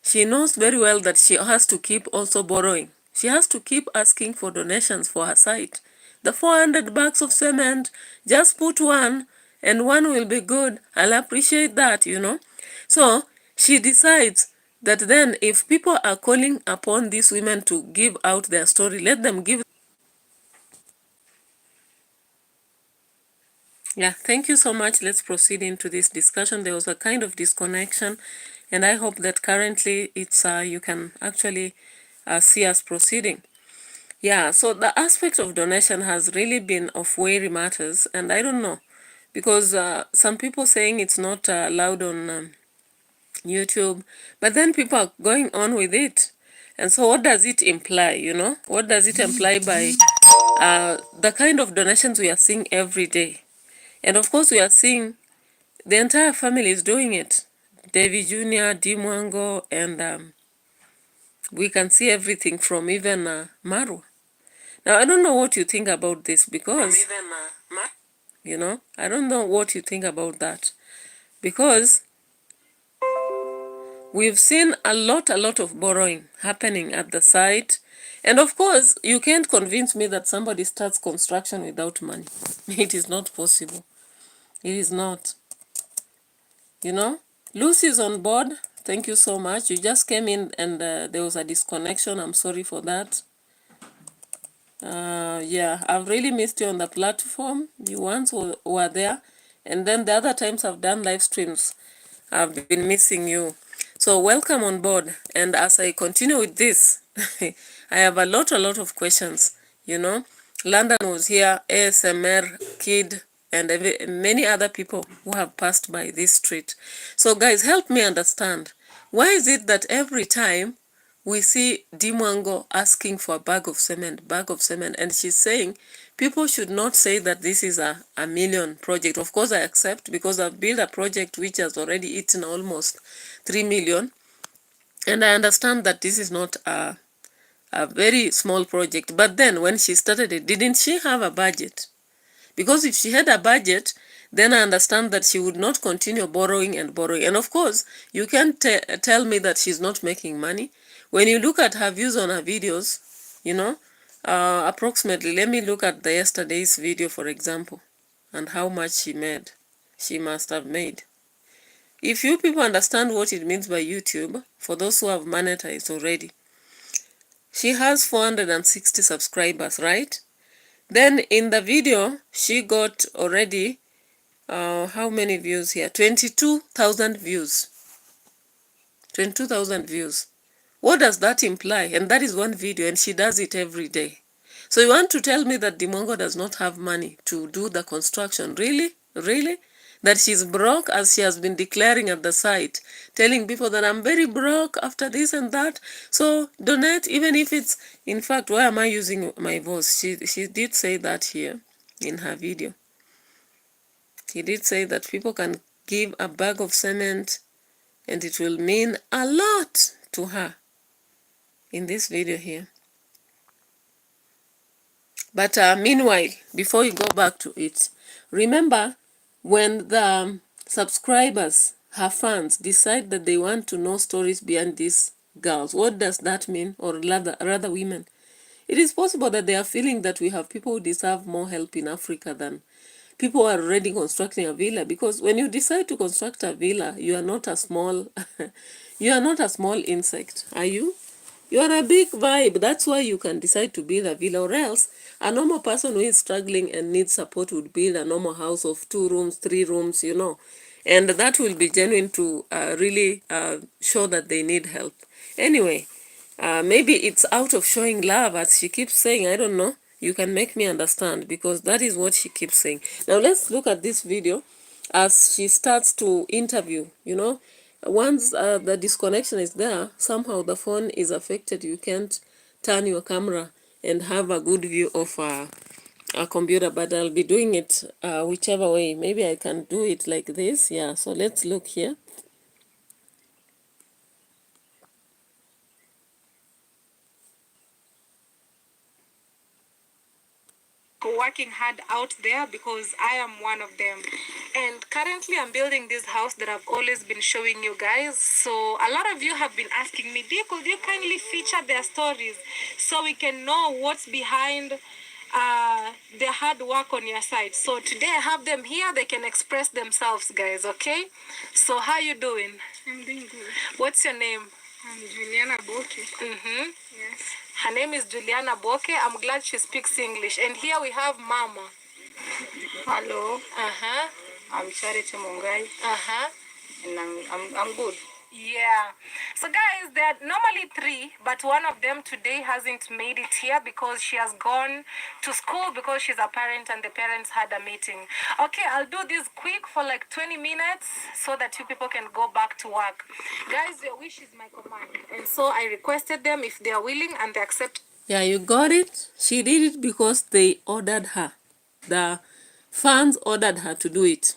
She knows very well that she has to keep also borrowing. She has to keep asking for donations for her site. The $400 of cement, just put one, and one will be good. I'll appreciate that, you know. So she decides that then if people are calling upon these women to give out their story, let them give. Yeah, thank you so much. Let's proceed into this discussion. There was a kind of disconnection, and I hope that currently it's you can actually see us proceeding. Yeah, so the aspect of donation has really been of weighty matters, and I don't know, because some people saying it's not allowed on YouTube, but then people are going on with it. And so what does it imply, you know? What does it imply by the kind of donations we are seeing every day? And of course, we are seeing the entire family is doing it. David Jr., Dimwango, and we can see everything from even MAarWA. Now, I don't know what you think about this, because, you know, I don't know what you think about that. Because we've seen a lot of borrowing happening at the site. And of course, you can't convince me that somebody starts construction without money. It is not possible. It is not. You know, Lucy's on board. Thank you so much. You just came in and there was a disconnection. I'm sorry for that. Yeah, I've really missed you on the platform. You once were there. And then the other times I've done live streams, I've been missing you. So welcome on board. And as I continue with this, I have a lot of questions. You know, London was here, SNR, Kid, and many other people who have passed by this street. So guys, help me understand. Why is it that every time we see Dimwango asking for a bag of cement, and she's saying people should not say that this is a million project. Of course, I accept, because I've built a project which has already eaten almost 3 million. And I understand that this is not a very small project. But then when she started it, didn't she have a budget? Because if she had a budget, then I understand that she would not continue borrowing and borrowing. And of course, you can't tell me that she's not making money. When you look at her views on her videos, you know, approximately, let me look at the yesterday's video, for example, and how much she made. She must have made. If you people understand what it means by YouTube, for those who have monetized already, she has 460 subscribers, right? Then in the video, she got already, how many views here? 22,000 views. 22,000 views. What does that imply? And that is one video, and she does it every day. So you want to tell me that Dimongo does not have money to do the construction? Really? Really? That she's broke, as she has been declaring at the site, telling people that I'm very broke after this and that. So donate, even if it's, in fact, why am I using my voice? She did say that here in her video. She did say that people can give a bag of cement and it will mean a lot to her in this video here. But meanwhile, before you go back to it, remember when the subscribers, her fans, decide that they want to know stories behind these girls, what does that mean? Or rather women. It is possible that they are feeling that we have people who deserve more help in Africa than people who are already constructing a villa. Because when you decide to construct a villa, you are not a small, you are not a small insect, are you? You are a big vibe. That's why you can decide to build a villa, or else a normal person who is struggling and needs support would build a normal house of 2 rooms, 3 rooms, you know. And that will be genuine to really show that they need help. Anyway, maybe it's out of showing love, as she keeps saying. I don't know. You can make me understand, because that is what she keeps saying. Now let's look at this video as she starts to interview, you know. Once the disconnection is there, somehow the phone is affected. You can't turn your camera and have a good view of a computer, but I'll be doing it whichever way. Maybe I can do it like this. Yeah, so let's look here. Working hard out there, because I am one of them. And currently I'm building this house that I've always been showing you guys. So a lot of you have been asking me, Dee, could you kindly feature their stories so we can know what's behind their hard work on your side? So today I have them here. They can express themselves, guys. Okay, so how you doing? I'm doing good. What's your name? I'm Juliana Boke. Yes. Her name is Juliana Boke. I'm glad she speaks English. And here we have Mama. Hello. Uh-huh. I'm Charity Mungai. Uh-huh. And I'm good. Yeah. So guys, there are normally 3, but one of them today hasn't made it here because she has gone to school, because she's a parent and the parents had a meeting. Okay, I'll do this quick for like 20 minutes so that you people can go back to work. Guys, your wish is my command. And so I requested them if they are willing, and they accept. Yeah, you got it. She did it because they ordered her. The fans ordered her to do it.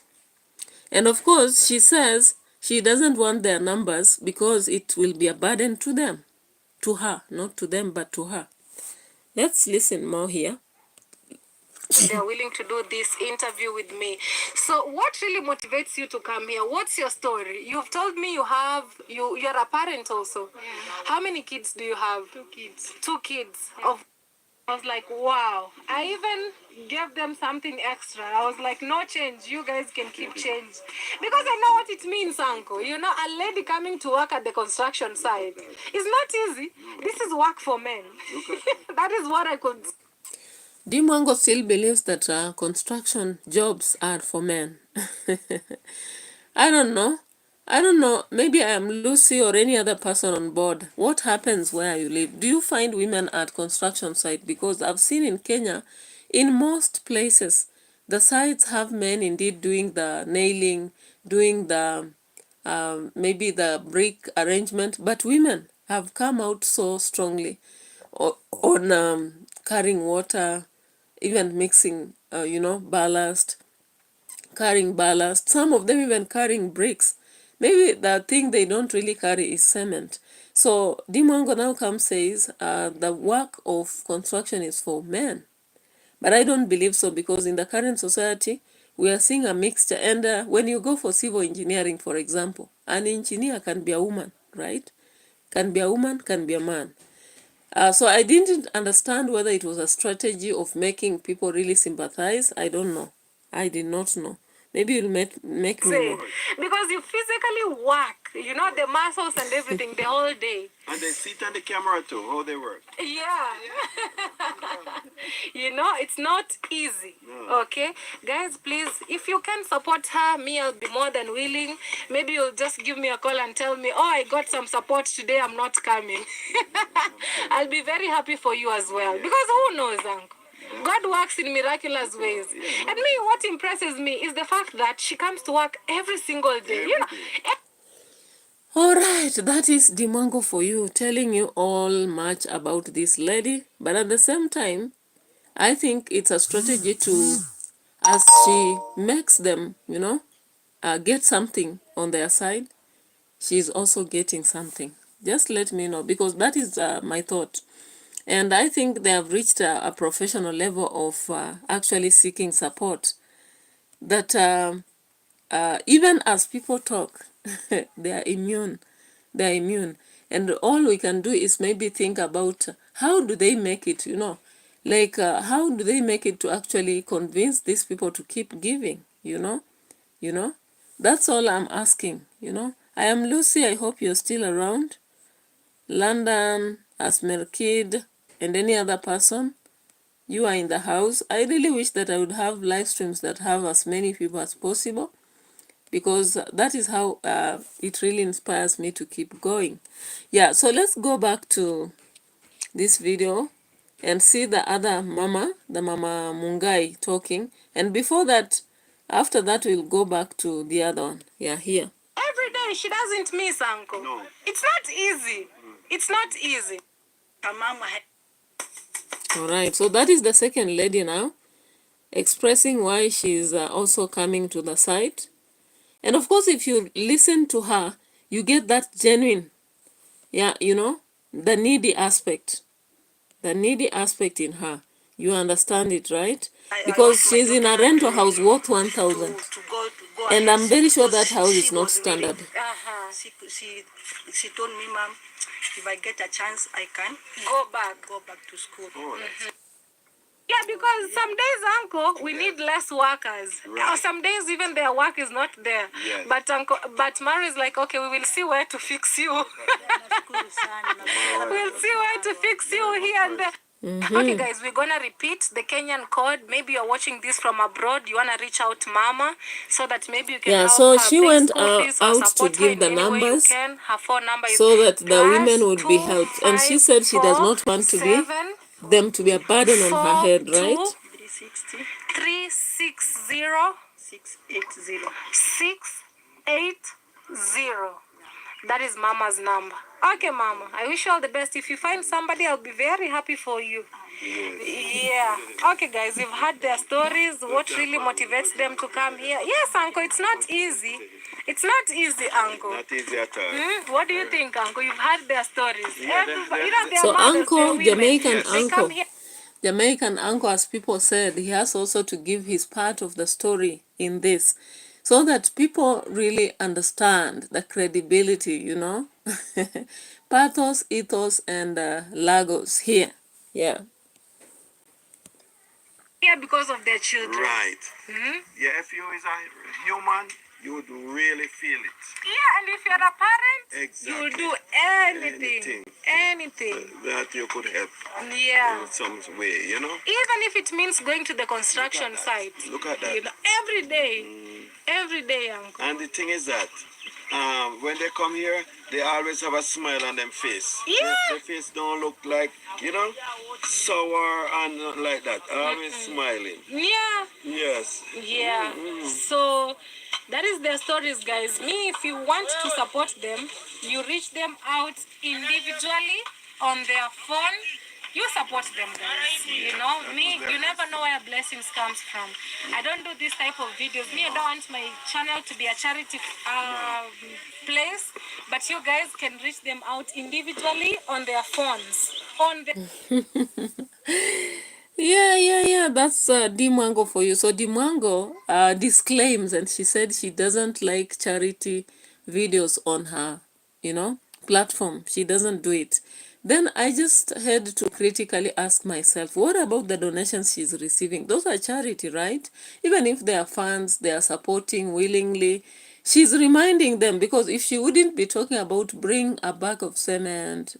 And of course, she says she doesn't want their numbers because it will be a burden to them. To her. Not to them, but to her. Let's listen more here. they're willing to do this interview with me. So what really motivates you to come here? What's your story? You've told me you're a parent also. Yeah. How many kids do you have? 2 kids. 2 kids. Yeah. I was like, wow. I even gave them something extra. I was like, no change. You guys can keep change. Because I know what it means, Uncle. You know, a lady coming to work at the construction site is not easy. This is work for men. That is what I could. Dimwango still believes that construction jobs are for men. I don't know. I don't know. Maybe I am Lucy or any other person on board. What happens where you live? Do you find women at construction site? Because I've seen in Kenya, in most places, the sites have men indeed doing the nailing, doing the maybe the brick arrangement, but women have come out so strongly on carrying water, even mixing, ballast, carrying ballast. Some of them even carrying bricks. Maybe the thing they don't really carry is cement. So Dimongo now comes says the work of construction is for men. But I don't believe so, because in the current society, we are seeing a mixture. And when you go for civil engineering, for example, an engineer can be a woman, right? Can be a woman, can be a man. So I didn't understand whether it was a strategy of making people really sympathize. I don't know. I did not know. Maybe you'll make me know. Because you physically work, you know, the muscles and everything the whole day. And they sit on the camera too, how they work. Yeah. You know, it's not easy. No. Okay? Guys, please, if you can support her, me, I'll be more than willing. Maybe you'll just give me a call and tell me, oh, I got some support today, I'm not coming. I'll be very happy for you as well. Because who knows, Uncle? God works in miraculous ways. And me, what impresses me is the fact that she comes to work every single day. You know. All right, that is Dimango for you, telling you all much about this lady. But at the same time, I think it's a strategy to, as she makes them, get something on their side, she's also getting something. Just let me know, because that is my thought. And I think they have reached a professional level of actually seeking support. That even as people talk, they are immune. They are immune. And all we can do is maybe think about how do they make it, like how do they make it to actually convince these people to keep giving, That's all I'm asking, I am Lucy. I hope you're still around. London, Asmer Kid, and any other person, you are in the house. I really wish that I would have live streams that have as many people as possible, because that is how it really inspires me to keep going. Yeah, so let's go back to this video and see the other mama, the Mama Mungai, talking. And before that, after that, we'll go back to the other one. Yeah, here. Every day she doesn't miss, Uncle. No. It's not easy. It's not easy. Her mama. All right, so that is the second lady now, expressing why she's also coming to the site. And of course, if you listen to her, you get that genuine, the needy aspect. The needy aspect in her. You understand it, right? Because she's in a rental house worth 1,000. And I'm very sure that house is not standard. She told me, Mom, if I get a chance, I can go back to school. Yeah, because some days, Uncle, we need less workers. Right. Or some days even their work is not there. Yes. But Mary is like, okay, we will see where to fix you. We'll see where to fix you here and there. Mm-hmm. Okay, guys, we're going to repeat the Kenyan code. Maybe you're watching this from abroad. You want to reach out to Mama so that maybe you can help so her she went out to give the numbers Her phone number is so that the women would be helped. And she said she does not want to be them to be a burden on her head, right? 360 680 680. That is Mama's number. Okay, Mama. I wish you all the best. If you find somebody, I'll be very happy for you. Yeah. Okay, guys, we've heard their stories. What really motivates them to come here? Yes, Uncle, it's not easy. It's not easy, Uncle. Not easy at all. What do you think, Uncle? You've heard their stories. So, Uncle, Jamaican Uncle. Jamaican uncle, as people said, he has also to give his part of the story in this, so that people really understand the credibility, you know. Pathos, ethos, and Lagos here. Yeah. Yeah, because of their children. Right. Yeah, if you is a human, you would really feel it. Yeah, and if you're a parent, Exactly. you'll do anything. That you could help Yeah. in some way, you know? Even if it means going to the construction site. Look at that. You know, every day. Every day, uncle. And the thing is that when they come here, they always have a smile on them face. Yeah. Their face don't look like, you know, sour and like that. Always smiling. Yeah. Yes. Yeah. So that is their stories, guys. Me, if you want to support them, you reach them out individually on their phone. You support them, guys. You know, me, you never know where blessings comes from. I don't do this type of videos. Me, I don't want my channel to be a charity place, but you guys can reach them out individually on their phones. On the Yeah. That's Dimwango for you. So Dimwango disclaims, and she said she doesn't like charity videos on her, you know, platform. She doesn't do it. Then I just had to critically ask myself, what about the donations she's receiving? Those are charity, right? Even if they are funds, they are supporting willingly. She's reminding them, because if she wouldn't be talking about bring a bag of cement,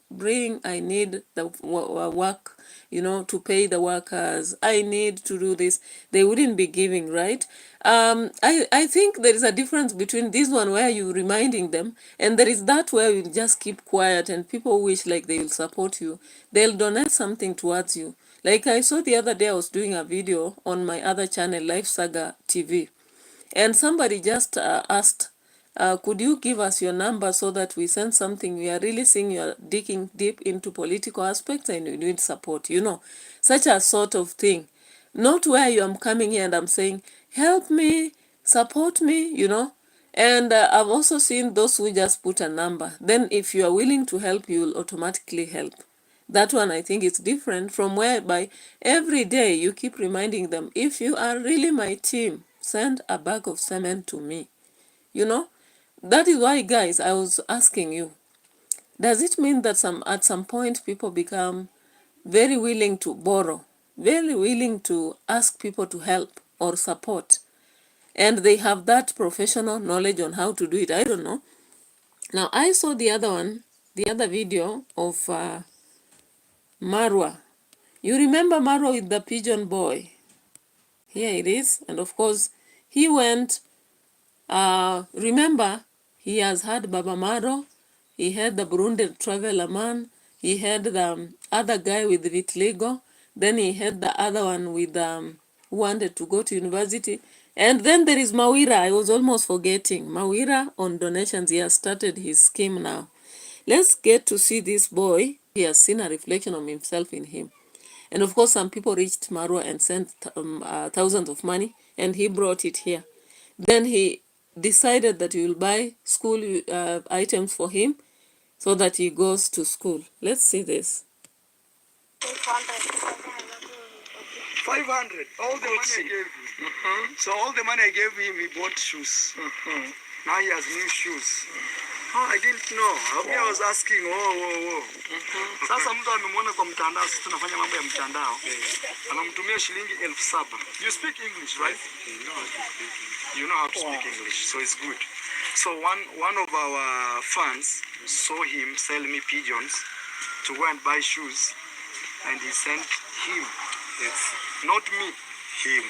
I need the work, you know, to pay the workers, I need to do this, they wouldn't be giving, right? I think there is a difference between this one where you're reminding them, and there is that where you just keep quiet and people wish like they will support you. They'll donate something towards you. Like I saw the other day, I was doing a video on my other channel, Life Saga TV. And somebody just asked, could you give us your number so that we send something? We are really seeing you're digging deep into political aspects and we need support, you know, such a sort of thing. Not where you am coming here and I'm saying, help me, support me, you know. And I've also seen those who just put a number. Then if you are willing to help, you will automatically help. That one, I think, is different from whereby every day you keep reminding them, if you are really my team, send a bag of cement to me. You know, that is why, guys, I was asking you, does it mean that at some point people become very willing to borrow, very willing to ask people to help or support, and they have that professional knowledge on how to do it? I don't know. Now, I saw the other video of MAarWA. You remember MAarWA with the pigeon boy? Here it is. And of course, he went, remember, he has had Baba Maro, he had the Burundi traveler man, he had the other guy with vitiligo, then he had the other one with who wanted to go to university. And then there is MAarWA. I was almost forgetting. MAarWA on donations. He has started his scheme now. Let's get to see this boy. He has seen a reflection of himself in him. And of course, some people reached MAarWA and sent thousands of money, and he brought it here. Then he decided that he will buy school items for him so that he goes to school. Let's see this. 500. All the money I gave him. So all the money I gave him, he bought shoes. Now he has new shoes. Oh, I didn't know. I was asking, Sasa mtu amemwona kwa mtandao, sisi tunafanya mambo ya mtandao. Anamtumia shilingi 7,000. You speak English, right? You know how to speak English, so it's good. So one of our fans saw him sell me pigeons to go and buy shoes, and he sent him. Yes. Not me. Him.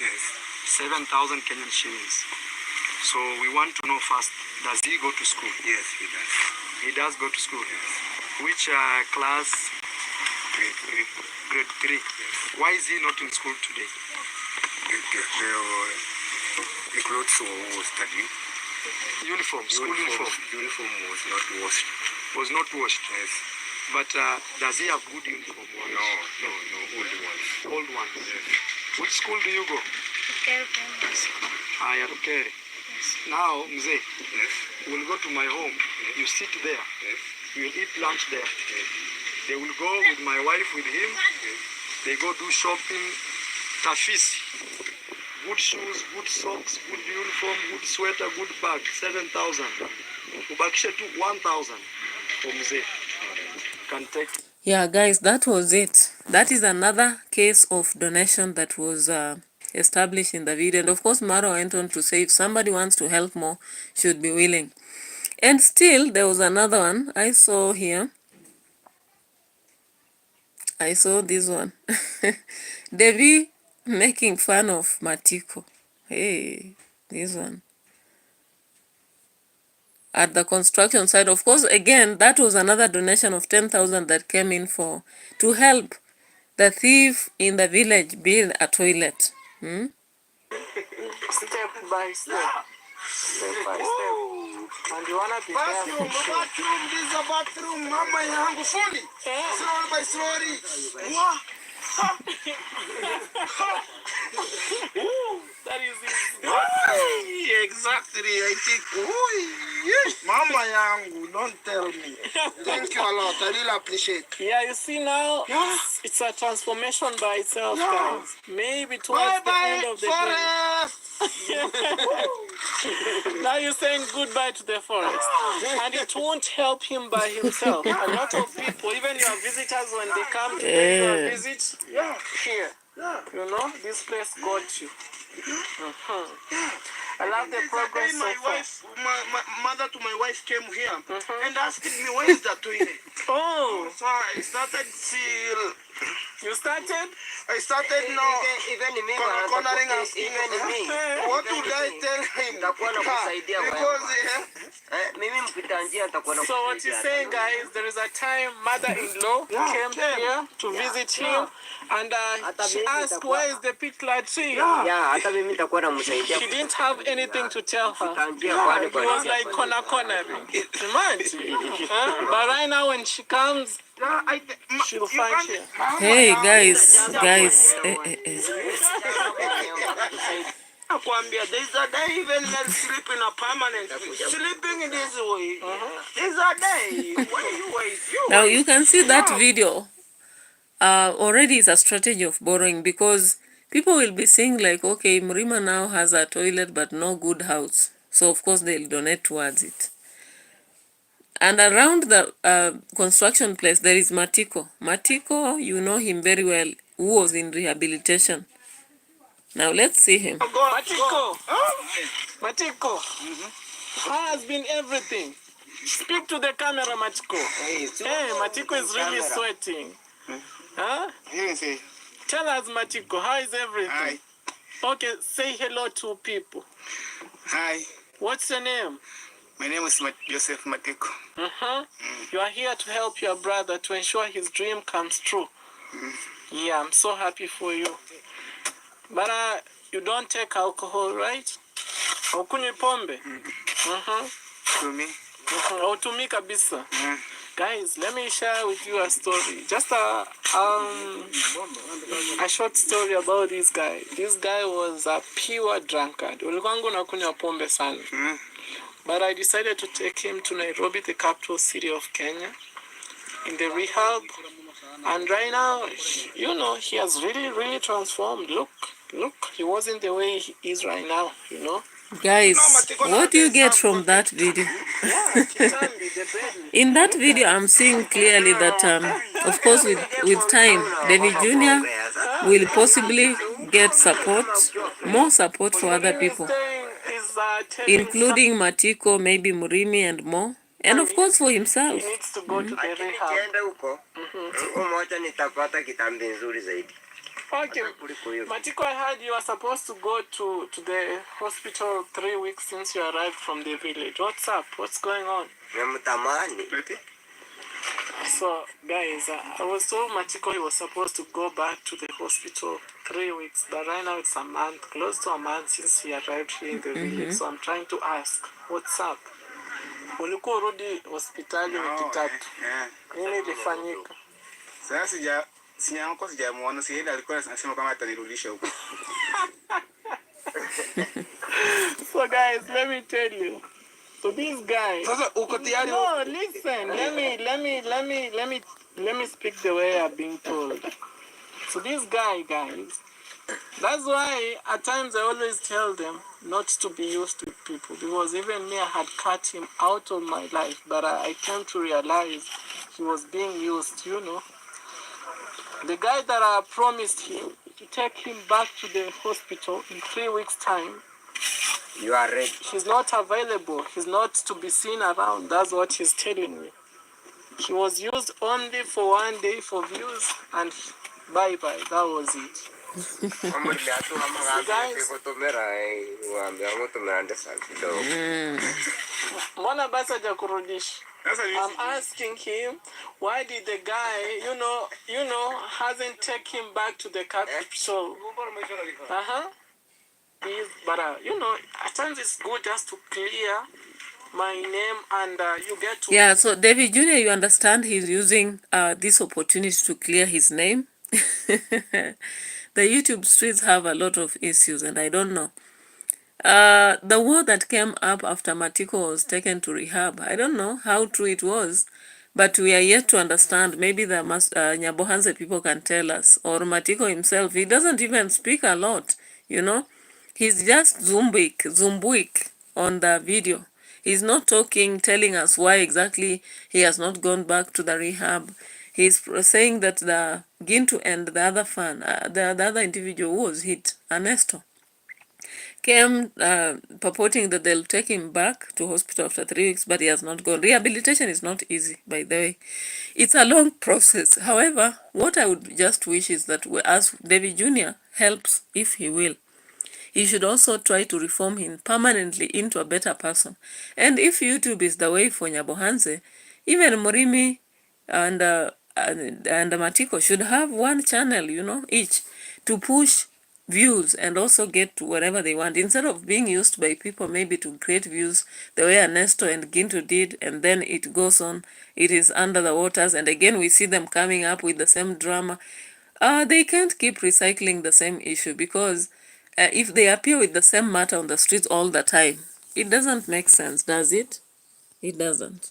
Yes. 7,000 Kenyan shillings. So we want to know first, does he go to school? Yes, he does. He does go to school? Yes. Which class? Grade 3. Yes. Why is he not in school today? The clothes were studying. Uniform, school uniform. Uniform was not washed. Was not washed? Yes. But does he have good uniform? No, old ones. Old ones? Yes. Which school do you go? Okay. Now, Mzee, yes. We'll go to my home. Yes. You sit there. Yes. We'll eat lunch there. Yes. They will go with my wife with him. Yes. They go do shopping, tafisi. Good shoes, good socks, good uniform, good sweater, good bag, 7,000. Ubakishe tu 1,000 for mzee. Can take. Yeah, guys, that was it. That is another case of donation that was established in the video. And of course, MAarWA went on to say if somebody wants to help more, should be willing. And still, there was another one I saw here. I saw this one. Devi making fun of Matiko. Hey, this one. At the construction site, of course, again, that was another donation of 10,000 that came in to help the thief in the village build a toilet. Step by step. Step by step. And you wanna be bathroom, this is a bathroom, mama yangu fully. Slowly by slowly. What? That is it. Exactly, I think. Mama yangu, don't tell me. Thank you a lot, I really appreciate it. Yeah, you see now, it's a transformation by itself, guys. Maybe towards the end of the day. Now you're saying goodbye to the forest. And it won't help him by himself. A lot of people, even your visitors, when they come to pay your visit, here, you know, this place got you. I love the progress so far. My mother to my wife came here and asked me, where is the toilet? Oh. So I started till... You started? I started now. Even me, cornering asking me. What would I tell him? Because so what you're saying, guys, there is a time mother-in-law came here to visit him, and she asked, where is the pitla tree? She didn't have anything to tell her. It was like cornering. Imagine. But right now when she comes, she'll find you. Hey guys. There's a day even men sleep in a permanent sleeping in this way. There's a day. Now you can see that video. Already is a strategy of borrowing, because people will be saying like, okay, Mrima now has a toilet but no good house. So of course they'll donate towards it. And around the construction place, there is Matiko. Matiko, you know him very well, who was in rehabilitation. Now let's see him. Matiko. Matiko. How has been everything? Speak to the camera, Matiko. Hey, Matiko is really sweating. Huh? Tell us, Matiko, how is everything? Hi. Okay, say hello to people. Hi. What's your name? My name is Joseph Matiko. You are here to help your brother to ensure his dream comes true. Yeah, I'm so happy for you. But you don't take alcohol, right? Haukunywi pombe? To me. Hautumi kabisa. Guys, let me share with you a story. Just a short story about this guy. This guy was a pure drunkard. Ulikuwangu nakunywa pombe sana. But I decided to take him to Nairobi, the capital city of Kenya, in the rehab. And right now, you know, he has really transformed. Look, he wasn't the way he is right now, you know. Guys, what do you get from that video? In that video, I'm seeing clearly that, of course, with time, David Jr. will possibly get support, more support for other people, including Matiko, maybe Murimi and more. And of course for himself. He needs to go to the rehab. Okay, Matiko, I heard you are supposed to go to the hospital 3 weeks since you arrived from the village. What's up? What's going on? So, guys, I was told Matiko he was supposed to go back to the hospital 3 weeks, but right now it's a month, close to a month since he arrived here in the village. So I'm trying to ask, what's up? Ulikuwa urudi hospitali wiki tatu. Nini ilifanyika? Sasa sijamuona, sienda alikuwa anasema kama atanirudisha huko. So guys, let me tell you. So this guy. Sasa uko tayari? No, listen. Let me speak the way I've been told. So this guy, guys, that's why at times I always tell them not to be used to people, because even me, I had cut him out of my life, but I came to realize he was being used, you know. The guy that I promised him to take him back to the hospital in 3 weeks' time, You are ready. he's not available. He's not to be seen around. That's what he's telling me. He was used only for 1 day for views, and bye-bye. That was it. Mbona basi hajakurudisha? I'm asking him, why did the guy, you know, hasn't taken him back to the capital? But you know, at times it's good just to clear my name, and you get to. Yeah, so David Jr., you understand he's using this opportunity to clear his name. The YouTube streets have a lot of issues, and I don't know. The word that came up after Matiko was taken to rehab, I don't know how true it was, but we are yet to understand. Maybe the Nyabohanse people can tell us, or Matiko himself. He doesn't even speak a lot, you know. He's just Zumbuik on the video. He's not talking, telling us why exactly he has not gone back to the rehab. He's saying that the Gintu and the other fan, the other individual who was hit, Ernesto, came purporting that they'll take him back to hospital after 3 weeks, but he has not gone. Rehabilitation is not easy, by the way. It's a long process. However, what I would just wish is that as David Jr. helps, if he will, he should also try to reform him permanently into a better person. And if YouTube is the way for Nyabohanse, even Murimi and Matiko should have one channel, you know, each, to push views and also get to wherever they want, instead of being used by people maybe to create views the way Ernesto and Gintu did, and then it goes on, it is under the waters, and again we see them coming up with the same drama. They can't keep recycling the same issue, because if they appear with the same matter on the streets all the time, it doesn't make sense, does it? It doesn't.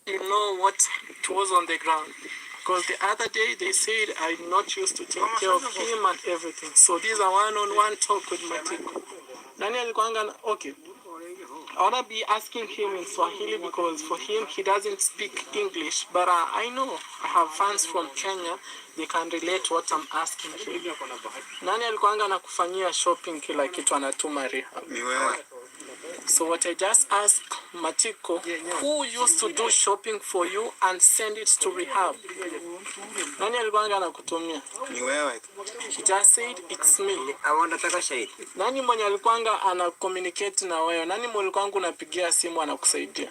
You know what it was on the ground. Because the other day they said I'm not used to take care of him and everything. So these are one-on-one talk with Matiko. Nani alikuanga, okay. I want to be asking him in Swahili because for him, he doesn't speak English. But I know I have fans from Kenya. They can relate what I'm asking him. Nani alikuanga na kufanyia shopping kila kitu anatuma rehab? So what I just asked Matiko, who used to do shopping for you and send it to rehab? Nani alikuanga na kutumia? He just said it's me. Nani mwenye alikuanga ana communicate na wewe? Nani mwenye alikuanga unapigia simu anakusaidia?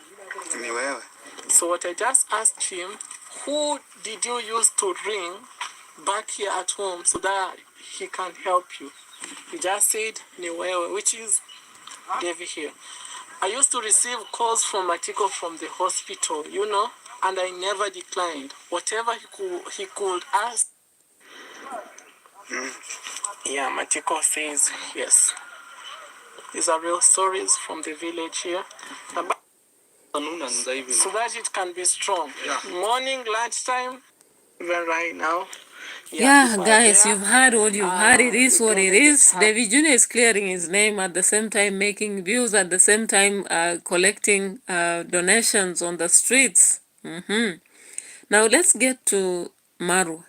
Ni wewe. So what I just asked him, who did you use to ring back here at home so that he can help you? He just said ni wewe, which is Devi here. I used to receive calls from Matiko from the hospital, you know, and I never declined. Whatever he could ask. Yeah, Matiko says yes. These are real stories from the village here. So that it can be strong. Yeah. Morning, lunchtime, even right now. Yeah, guys, you've heard what you've heard. It is what it is. David Jr. is clearing his name, at the same time making views, at the same time collecting donations on the streets. Now let's get to MAarWA.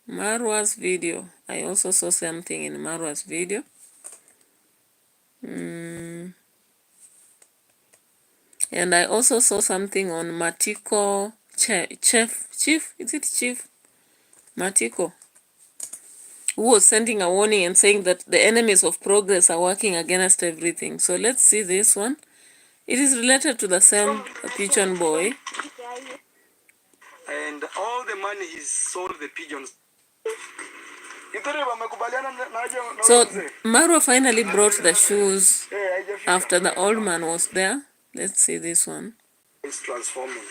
MAarWA's video. I also saw something in MAarWA's video. And I also saw something on Matiko Chief, is it Chief? Matiko, who was sending a warning and saying that the enemies of progress are working against everything. So let's see this one. It is related to the same pigeon boy. And all the money he sold the pigeons. So MAarWA finally brought the shoes after the old man was there. Let's see this one. It's transforming.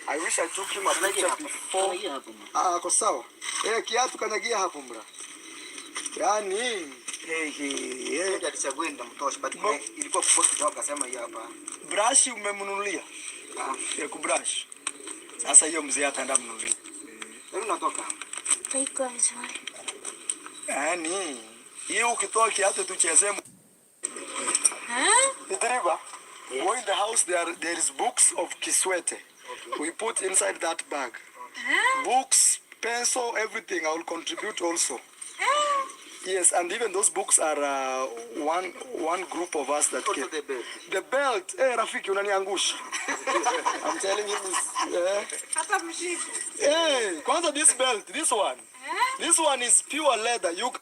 I wish I took him a picture before. Ako sawa. Kiatu kanagia hapo mbra. Yaani alichagua ndio mtosha, but ilikuwa post dog akasema hii hapa. Brush umemnunulia? Ya kubrush. Sasa hiyo mzee ataenda mnunulia. Leo natoka. Yani, hiyo ukitoa kiatu tucheze. Idriba, go in the house, there is books of Kiswete. We put inside that bag. Books, pencil, everything. I will contribute also. Yes, and even those books are one group of us that came. The belt. Hey, Rafiki, unaniangusha. I'm telling you this. Hey, kwanza this belt, this one. This one is pure leather. You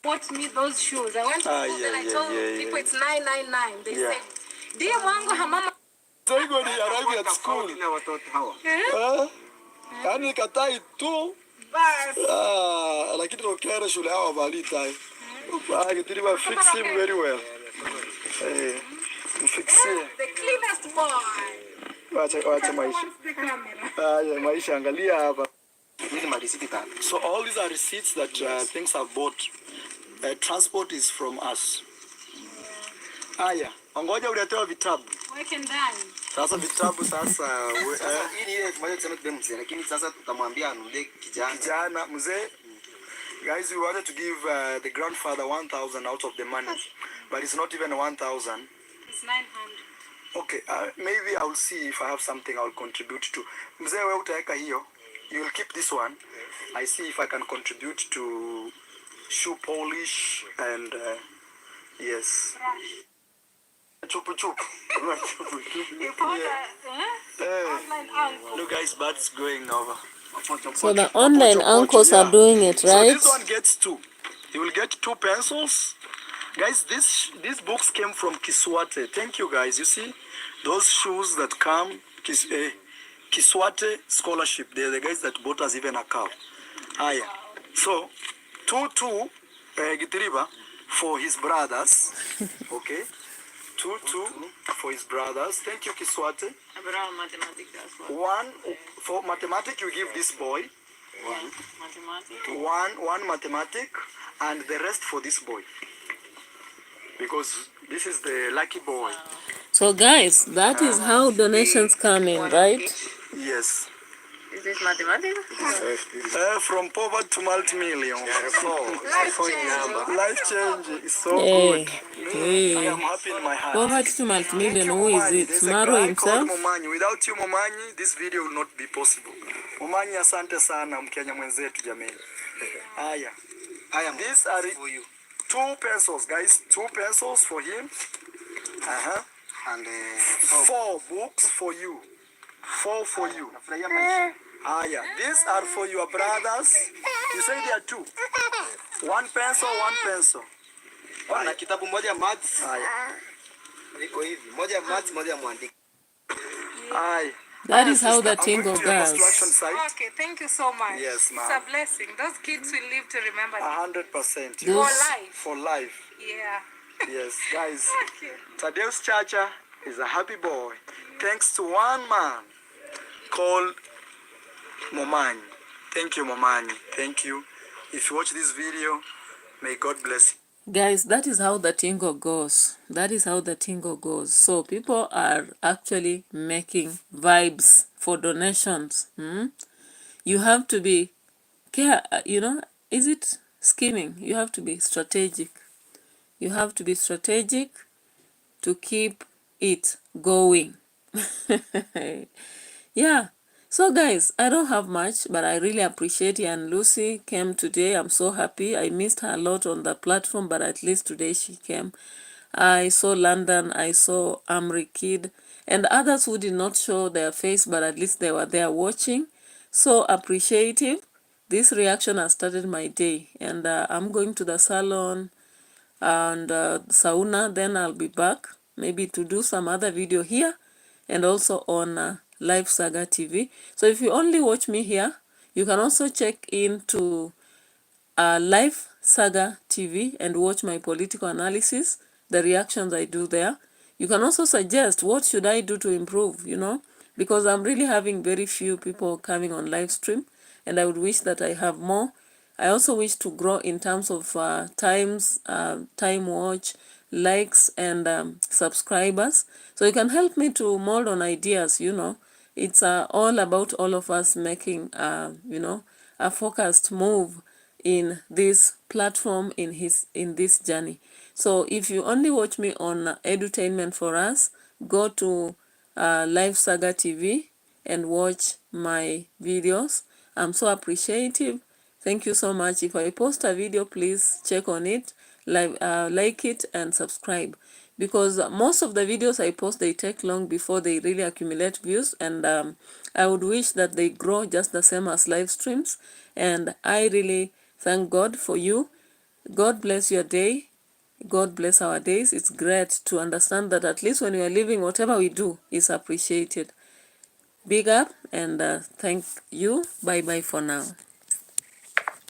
bought me those shoes. I went to school and I told people it's 999. They said, "Dear Wango, her mama." So you when you arrive at school. Yani katai tu. Lakini tokea shule hawa vali tai. Kitiriba fix him very well. Fix him. The cleanest boy. Wacha maisha. Maisha angalia hapa. So all these are receipts that things I've bought. Transport is from us. Aya, ngoja uletewa vitabu. Weke ndani. Sasa vitabu sasa Ili ile tumaje tuseme tupe mzee, lakini sasa tutamwambia anule kijana mzee. Guys, we wanted to give the grandfather 1,000 out of the money, but it's not even 1,000. It's 900. Okay, maybe I'll see if I have something I'll contribute to. Mzee wewe utaweka hiyo. You will keep this one. I see if I can contribute to shoe polish and yes. Chupu chupu. You found online uncle. Look guys, birds going over. So the online uncles are doing it, right? So this one gets 2. You will get 2 pencils. Guys, these books came from Kiswate. Thank you guys. You see those shoes that come Kiswate scholarship. They're the guys that bought us even a cow. Haya. So 2 Gitiriba for his brothers. Okay. 2 for his brothers. Thank you, Kiswate. 1 for mathematics. You give this boy. 1 mathematics, and the rest for this boy. Because this is the lucky boy. So guys, that is how donations come in, right? Yes. Is this mathematics? From poverty to multi-million. Life change is so Hey, good. hey. I am happy in my heart. Poverty to multi-million, who is it? There's a MAarWA guy himself? called Momanyi. Without you, Momanyi, this video will not be possible. Momanyi, asante sana, Mkenya mwenzetu jameni. Aya. These are for you. 2 pencils, guys. 2 pencils for him. And 4 books for you. 4 for you. Aya. These are for your brothers. You say there are 2. 1 pencil, 1 pencil. na kitabu moja maths. Aya. Iko hivi. Moja maths, moja mwandiko. Aya. That is how the I'm thing going to your goes. construction site. Okay, thank you so much. Yes, ma'am. It's a blessing. Those kids will live to remember this. 100%. For life. For life. Yeah. Yes, guys. Okay. Tadeus Chacha is a happy boy thanks to one man called Momanyi. Thank you, Momanyi. Thank you. If you watch this video, may God bless you. Guys, that is how the tingo goes. That is how the tingo goes. So people are actually making vibes for donations. You have to be is it scheming? You have to be strategic. You have to be strategic to keep it going. Yeah. So guys, I don't have much, but I really appreciate it. And Lucy came today. I'm so happy. I missed her a lot on the platform, but at least today she came. I saw London, I saw Amri Kid, and others who did not show their face, but at least they were there watching. So appreciative. This reaction has started my day, and I'm going to the salon and sauna. Then I'll be back maybe to do some other video here and also on Live Saga TV. So if you only watch me here, you can also check into Live Saga TV and watch my political analysis, the reactions I do there. You can also suggest what should I do to improve, because I'm really having very few people coming on live stream, and I would wish that I have more. I also wish to grow in terms of time watch, likes, and subscribers. So you can help me to mold on ideas, It's all about all of us making, a a focused move in this platform, in this journey. So if you only watch me on Edutainment for Us, go to Live Saga TV and watch my videos. I'm so appreciative. Thank you so much. If I post a video, please check on it, like it and subscribe, because most of the videos I post, they take long before they really accumulate views, and I would wish that they grow just the same as live streams. And I really thank God for you. God bless your day. God bless our days. It's great to understand that at least when we are living, whatever we do is appreciated. Big up and thank you. Bye bye for now.